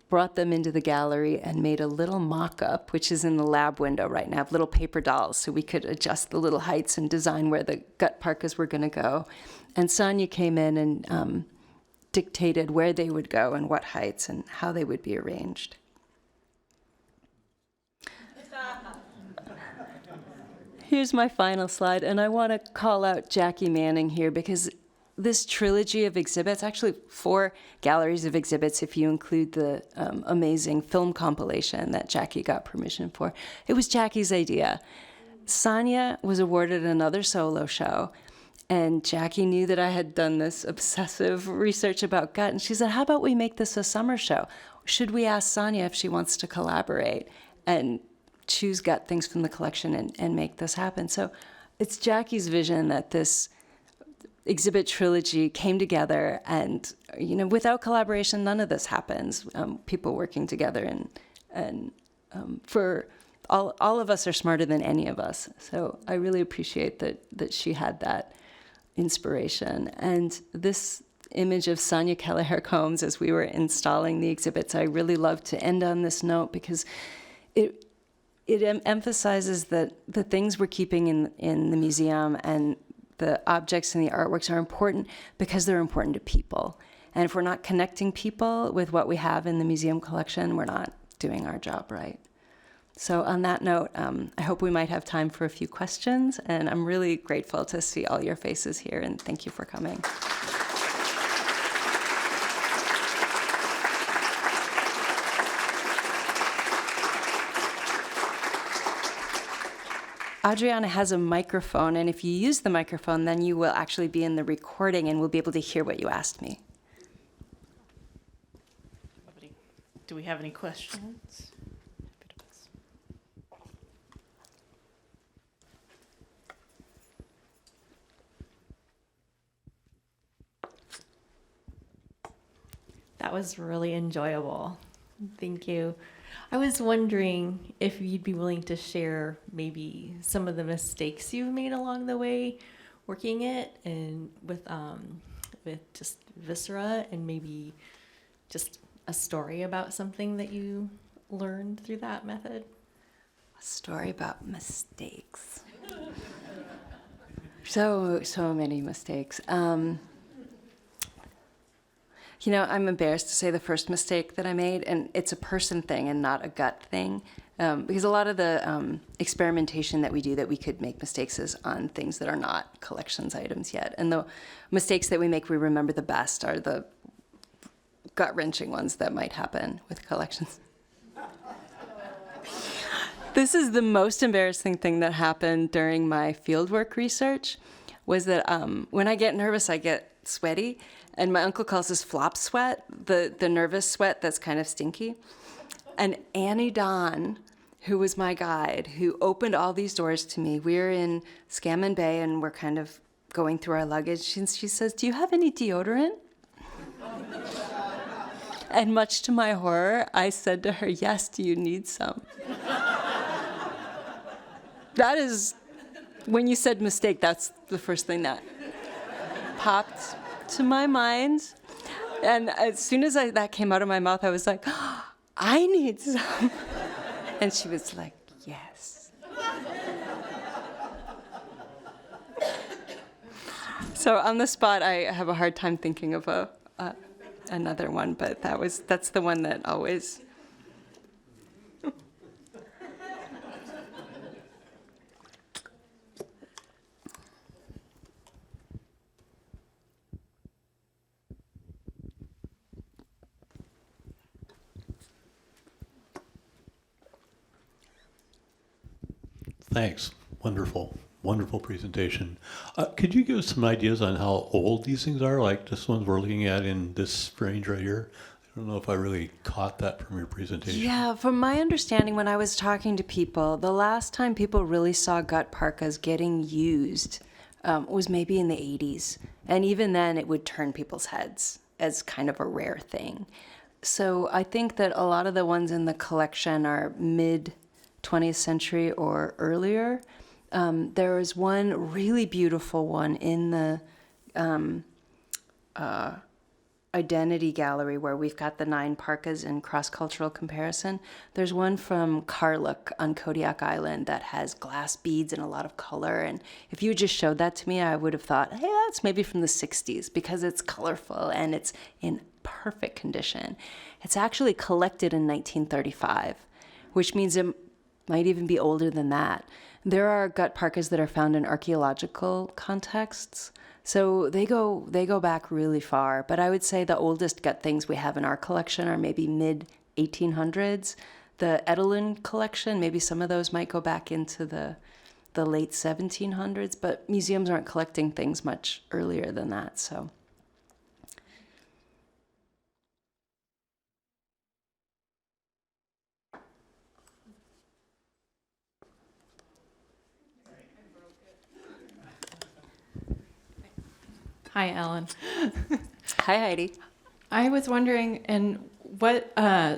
brought them into the gallery and made a little mock-up, which is in the lab window right now, of little paper dolls, so we could adjust the little heights and design where the gut parkas were going to go. And Sonia came in and dictated where they would go and what heights and how they would be arranged. Here's my final slide, and I want to call out Jackie Manning here because this trilogy of exhibits, actually 4 galleries of exhibits if you include the amazing film compilation that Jackie got permission for, it was Jackie's idea. Sonia was awarded another solo show, and Jackie knew that I had done this obsessive research about gut, and she said, how about we make this a summer show? Should we ask Sonia if she wants to collaborate and choose gut things from the collection and make this happen? So it's Jackie's vision that this exhibit trilogy came together, and without collaboration, none of this happens. People working together, and for all of us are smarter than any of us. So I really appreciate that she had that inspiration. And this image of Sonia Kelleher Combs as we were installing the exhibits, I really love to end on this note because it emphasizes that the things we're keeping in the museum and the objects and the artworks are important because they're important to people. And if we're not connecting people with what we have in the museum collection, we're not doing our job right. So on that note, I hope we might have time for a few questions, and I'm really grateful to see all your faces here, and thank you for coming. Adriana has a microphone, and if you use the microphone, then you will actually be in the recording and we'll be able to hear what you asked me. Do we have any questions? That was really enjoyable. Thank you. I was wondering if you'd be willing to share maybe some of the mistakes you've made along the way working it, and with just Viscera, and maybe just a story about something that you learned through that method. A story about mistakes. So many mistakes. I'm embarrassed to say the first mistake that I made, and it's a person thing and not a gut thing, because a lot of the experimentation that we do that we could make mistakes is on things that are not collections items yet. And the mistakes that we make we remember the best are the gut-wrenching ones that might happen with collections. This is the most embarrassing thing that happened during my fieldwork research, was that when I get nervous, I get sweaty. And my uncle calls this flop sweat, the nervous sweat that's kind of stinky. And Annie Don, who was my guide, who opened all these doors to me, we're in Scammon Bay and we're kind of going through our luggage. And she says, "Do you have any deodorant?" And much to my horror, I said to her, "Yes, do you need some?" That is, when you said mistake, that's the first thing that popped to my mind. And as soon as that came out of my mouth, I was like, "Oh, I need some." And she was like, "Yes." So on the spot, I have a hard time thinking of another one, but that's the one that always. Thanks. Wonderful. Wonderful presentation. Could you give us some ideas on how old these things are, like this ones we're looking at in this range right here? I don't know if I really caught that from your presentation. Yeah, from my understanding, when I was talking to people, the last time people really saw gut parkas getting used was maybe in the 80s. And even then, it would turn people's heads as kind of a rare thing. So I think that a lot of the ones in the collection are mid-20th century or earlier. There was one really beautiful one in the identity gallery where we've got the 9 parkas in cross-cultural comparison. There's one from Carrlee on Kodiak Island that has glass beads and a lot of color. And if you just showed that to me, I would have thought, hey, that's maybe from the 60s because it's colorful and it's in perfect condition. It's actually collected in 1935, which means it might even be older than that. There are gut parkas that are found in archaeological contexts. So they go back really far, but I would say the oldest gut things we have in our collection are maybe mid 1800s. The Edelin collection, maybe some of those might go back into the late 1700s, but museums aren't collecting things much earlier than that. So. Hi, Ellen. Hi, Heidi. I was wondering, in what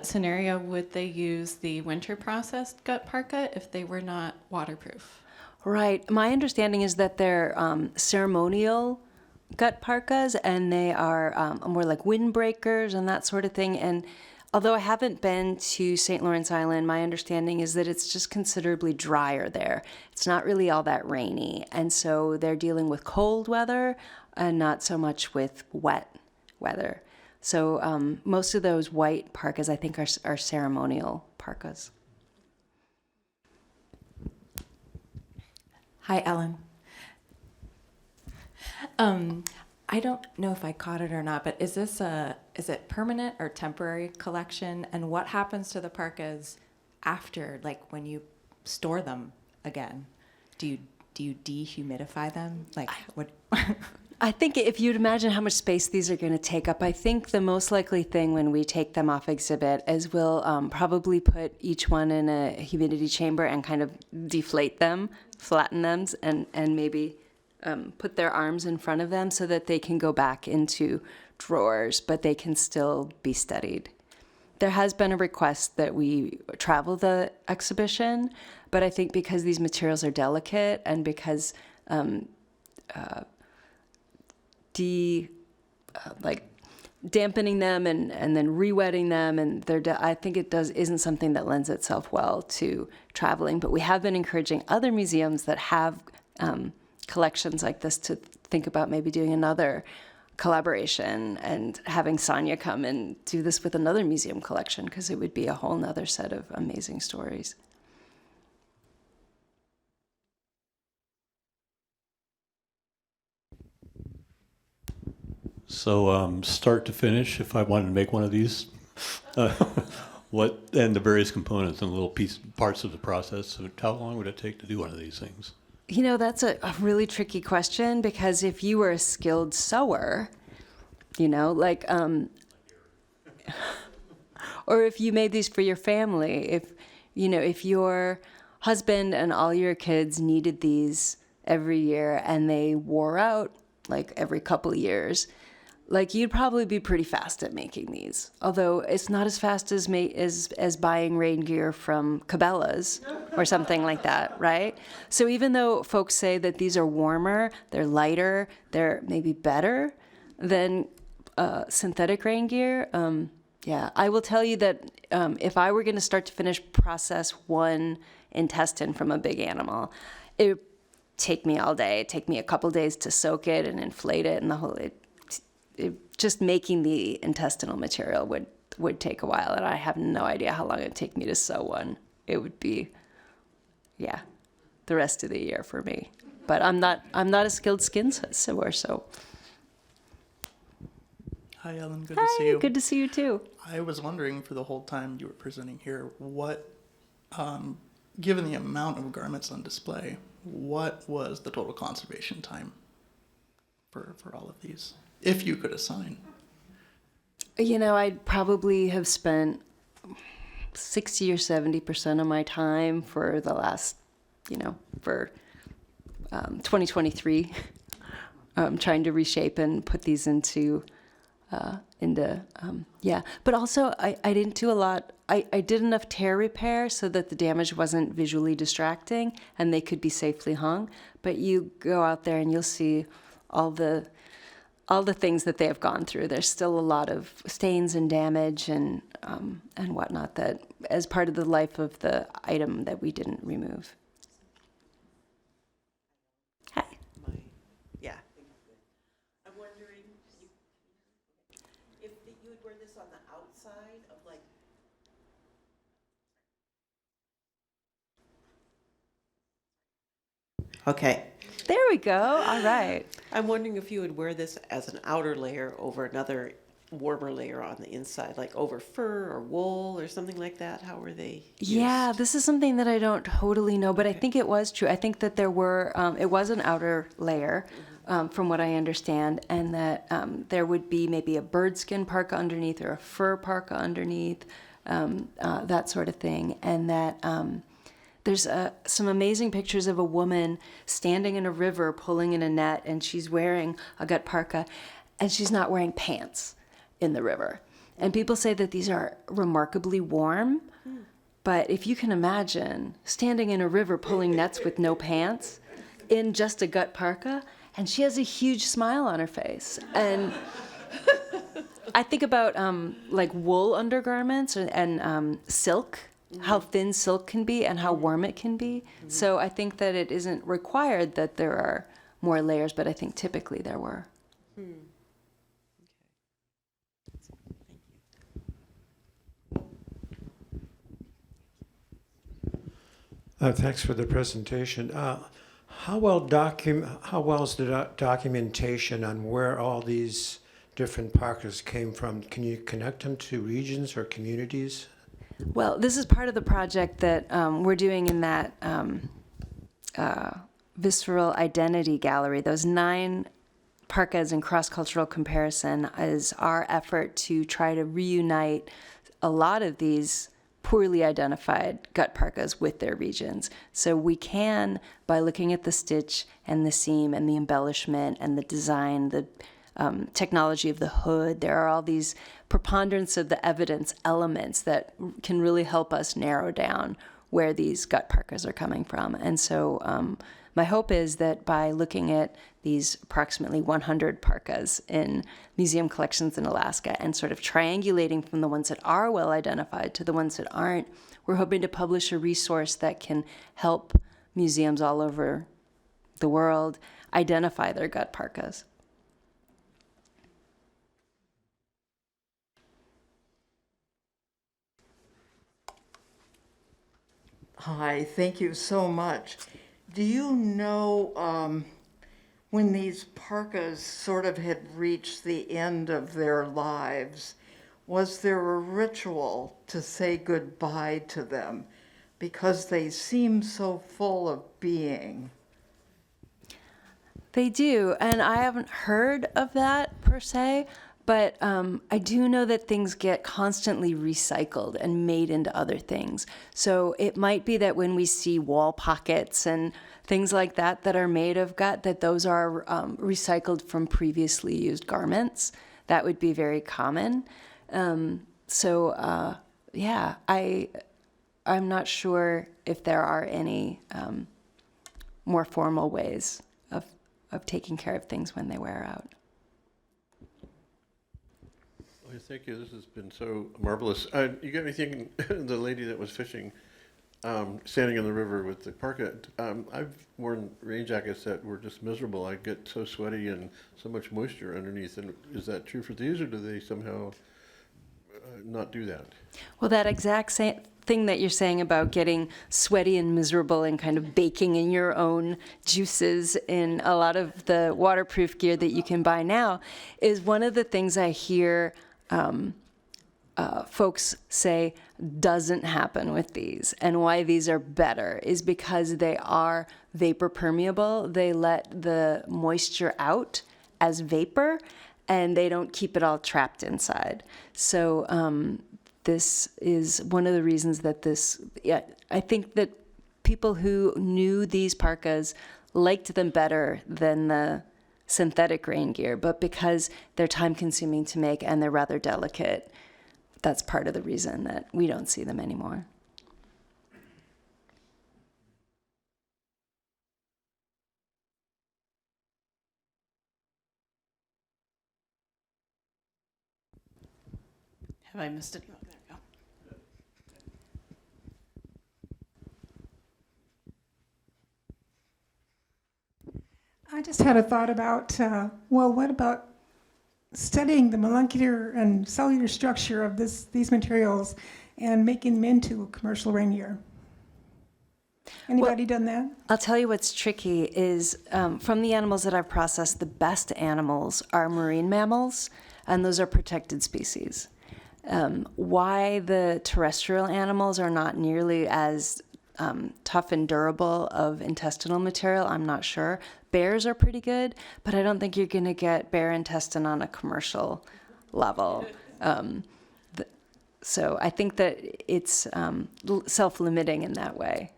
scenario would they use the winter processed gut parka if they were not waterproof? Right. My understanding is that they're ceremonial gut parkas, and they are more like windbreakers and that sort of thing. And although I haven't been to St. Lawrence Island, my understanding is that it's just considerably drier there. It's not really all that rainy. And so they're dealing with cold weather and not so much with wet weather. So most of those white parkas, I think, are ceremonial parkas. Hi, Ellen. I don't know if I caught it or not, but is it permanent or temporary collection? And what happens to the parkas after, like when you store them again? Do you dehumidify them? Like what? I think if you'd imagine how much space these are going to take up, I think the most likely thing when we take them off exhibit is we'll probably put each one in a humidity chamber and kind of deflate them, flatten them, and maybe put their arms in front of them so that they can go back into drawers, but they can still be studied. There has been a request that we travel the exhibition, but I think because these materials are delicate and because dampening them and then re-wetting them, and I think isn't something that lends itself well to traveling. But we have been encouraging other museums that have collections like this to think about maybe doing another collaboration and having Sonia come and do this with another museum collection, because it would be a whole nother set of amazing stories. So start to finish, if I wanted to make one of these, and the various components and little parts of the process, so how long would it take to do one of these things? You know, that's a really tricky question, because if you were a skilled sewer, you know, like, or if you made these for your family, if your husband and all your kids needed these every year and they wore out like every couple of years, like you'd probably be pretty fast at making these. Although it's not as fast as buying rain gear from Cabela's or something like that, right? So even though folks say that these are warmer, they're lighter, they're maybe better than synthetic rain gear, yeah, I will tell you that if I were going to start to finish process one intestine from a big animal, it would take me all day. It'd take me a couple days to soak it and inflate it, and the whole just making the intestinal material would take a while, and I have no idea how long it'd take me to sew one. It would be, yeah, the rest of the year for me. But I'm not a skilled skin sewer, so. Hi, Ellen. Good to see you. Good to see you too. I was wondering for the whole time you were presenting here, what, given the amount of garments on display, what was the total conservation time for all of these, if you could assign? You know, I'd probably have spent 60 or 70% of my time for the last, for 2023, trying to reshape and put these into, yeah. But also, I didn't do a lot. I did enough tear repair so that the damage wasn't visually distracting and they could be safely hung. But you go out there and you'll see all the all the things that they have gone through. There's still a lot of stains and damage and whatnot that as part of the life of the item that we didn't remove. Hi. Yeah. I'm wondering if you would wear this on the outside of like. Okay. There we go. All right. I'm wondering if you would wear this as an outer layer over another warmer layer on the inside, like over fur or wool or something like that. How were they used? Yeah, this is something that I don't totally know, but I think it was true. I think that there were, it was an outer layer, from what I understand, and that there would be maybe a birdskin parka underneath or a fur parka underneath, that sort of thing. And that there's some amazing pictures of a woman standing in a river pulling in a net, and she's wearing a gut parka, and she's not wearing pants in the river. And people say that these are remarkably warm, but if you can imagine standing in a river pulling nets with no pants in just a gut parka, and she has a huge smile on her face. And I think about like wool undergarments and silk, how thin silk can be and how warm it can be. So I think that it isn't required that there are more layers, but I think typically there were. Thanks for the presentation. How well is the documentation on where all these different parkas came from? Can you connect them to regions or communities? Well, this is part of the project that we're doing in that Visceral Identity Gallery. Those 9 parkas in cross-cultural comparison is our effort to try to reunite a lot of these poorly identified gut parkas with their regions. So we can, by looking at the stitch and the seam and the embellishment and the design, the technology of the hood, there are all these preponderance of the evidence elements that can really help us narrow down where these gut parkas are coming from. And so my hope is that by looking at these approximately 100 parkas in museum collections in Alaska and sort of triangulating from the ones that are well identified to the ones that aren't, we're hoping to publish a resource that can help museums all over the world identify their gut parkas. Hi, thank you so much. Do you know when these parkas sort of had reached the end of their lives, was there a ritual to say goodbye to them? Because they seem so full of being. They do, and I haven't heard of that per se, but I do know that things get constantly recycled and made into other things. So it might be that when we see wall pockets and things like that that are made of gut, that those are recycled from previously used garments. That would be very common. Yeah, I'm not sure if there are any more formal ways of taking care of things when they wear out. Well, thank you. This has been so marvelous. You got me thinking, the lady that was fishing, standing in the river with the parka. I've worn rain jackets that were just miserable. I get so sweaty and so much moisture underneath. And is that true for these, or do they somehow not do that? Well, that exact same thing that you're saying about getting sweaty and miserable and kind of baking in your own juices in a lot of the waterproof gear that you can buy now is one of the things I hear folks say doesn't happen with these, and why these are better is because they are vapor permeable. They let the moisture out as vapor, and they don't keep it all trapped inside. So this is one of the reasons that I think that people who knew these parkas liked them better than the synthetic rain gear, but because they're time consuming to make and they're rather delicate, that's part of the reason that we don't see them anymore. Have I missed it? Oh, there we go. I just had a thought about, well, what about studying the molecular and cellular structure of these materials and making them into a commercial reindeer? Anybody done that? I'll tell you what's tricky is from the animals that I've processed, the best animals are marine mammals, and those are protected species. Why the terrestrial animals are not nearly as tough and durable of intestinal material, I'm not sure. Bears are pretty good, but I don't think you're going to get bear intestine on a commercial level. So I think that it's self-limiting in that way.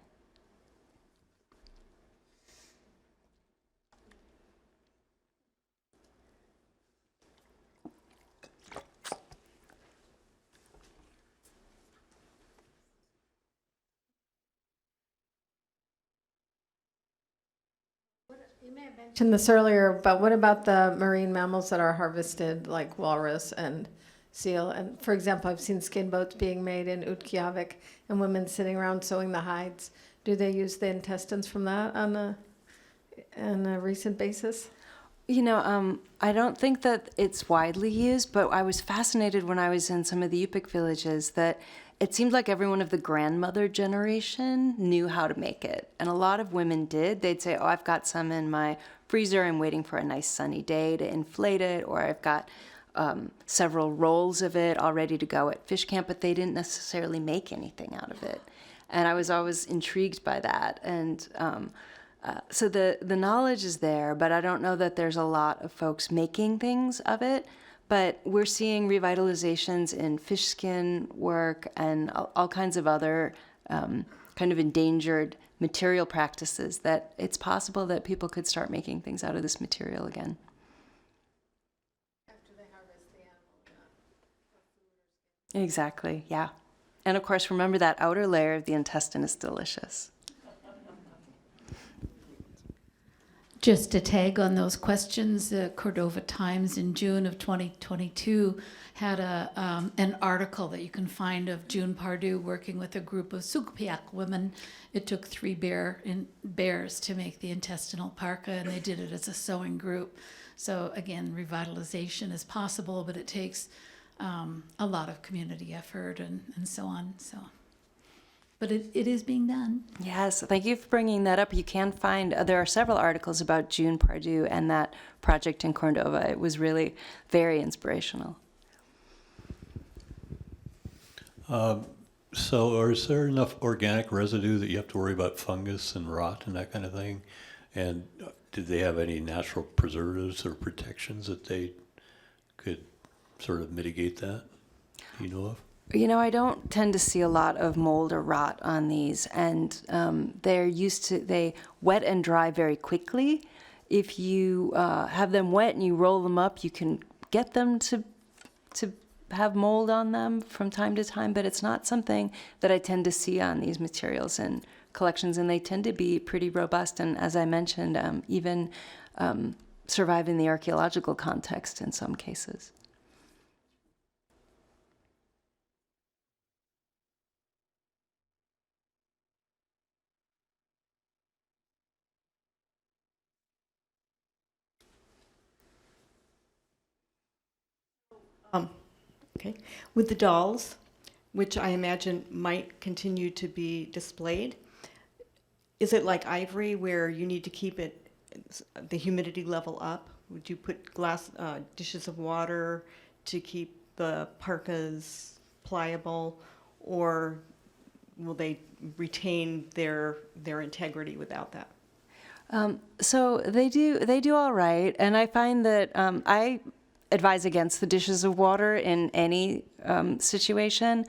Mentioned this earlier, but what about the marine mammals that are harvested, like walrus and seal? And for example, I've seen skin boats being made in Utqiagvik and women sitting around sewing the hides. Do they use the intestines from that on a recent basis? You know, I don't think that it's widely used, but I was fascinated when I was in some of the Yupik villages that it seemed like everyone of the grandmother generation knew how to make it. And a lot of women did. They'd say, oh, I've got some in my freezer. I'm waiting for a nice sunny day to inflate it. Or I've got several rolls of it all ready to go at fish camp, but they didn't necessarily make anything out of it. And I was always intrigued by that. And so the knowledge is there, but I don't know that there's a lot of folks making things of it. But we're seeing revitalizations in fish skin work and all kinds of other kind of endangered material practices that it's possible that people could start making things out of this material again. After they harvest the animal. Exactly, yeah. And of course, remember that outer layer of the intestine is delicious. Just to tag on those questions, the Cordova Times in June of 2022 had an article that you can find of June Pardue working with a group of Sugpiaq women. It took 3 bears to make the intestinal parka, and they did it as a sewing group. So again, revitalization is possible, but it takes a lot of community effort and so on. So. But it is being done. Yes, thank you for bringing that up. You can find, there are several articles about June Pardue and that project in Cordova. It was really very inspirational. So is there enough organic residue that you have to worry about fungus and rot and that kind of thing? And did they have any natural preservatives or protections that they could sort of mitigate that? Do you know of? You know, I don't tend to see a lot of mold or rot on these, and they wet and dry very quickly. If you have them wet and you roll them up, you can get them to have mold on them from time to time, but it's not something that I tend to see on these materials and collections, and they tend to be pretty robust, and as I mentioned, even survive in the archaeological context in some cases. Okay. With the dolls, which I imagine might continue to be displayed, is it like ivory where you need to keep it the humidity level up? Would you put glass dishes of water to keep the parkas pliable, or will they retain their integrity without that? So they do all right, and I find that I advise against the dishes of water in any situation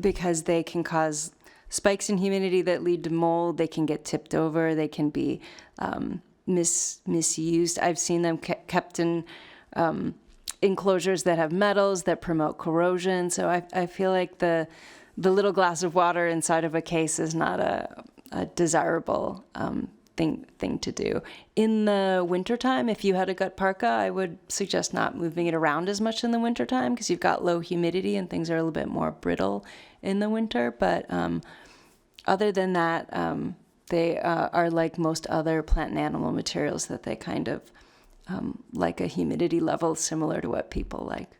because they can cause spikes in humidity that lead to mold. They can get tipped over. They can be misused. I've seen them kept in enclosures that have metals that promote corrosion. So I feel like the little glass of water inside of a case is not a desirable thing to do. In the wintertime, if you had a gut parka, I would suggest not moving it around as much in the wintertime because you've got low humidity and things are a little bit more brittle in the winter. But other than that, they are like most other plant and animal materials, that they kind of like a humidity level similar to what people like.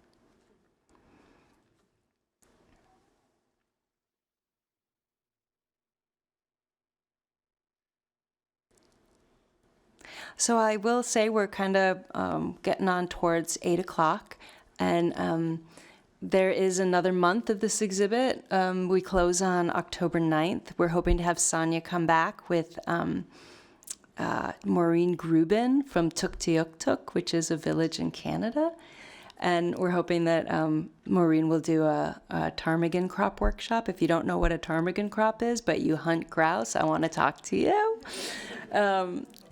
So I will say we're kind of getting on towards 8 o'clock, and there is another month of this exhibit. We close on October 9th. We're hoping to have Sonia come back with Maureen Grubin from Tuktoyaktuk, which is a village in Canada. And we're hoping that Maureen will do a ptarmigan crop workshop. If you don't know what a ptarmigan crop is, but you hunt grouse, I want to talk to you.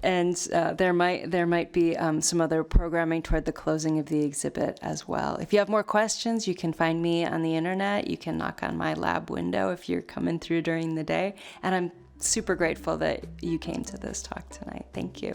And there might be some other programming toward the closing of the exhibit as well. If you have more questions, you can find me on the internet. You can knock on my lab window if you're coming through during the day. And I'm super grateful that you came to this talk tonight. Thank you.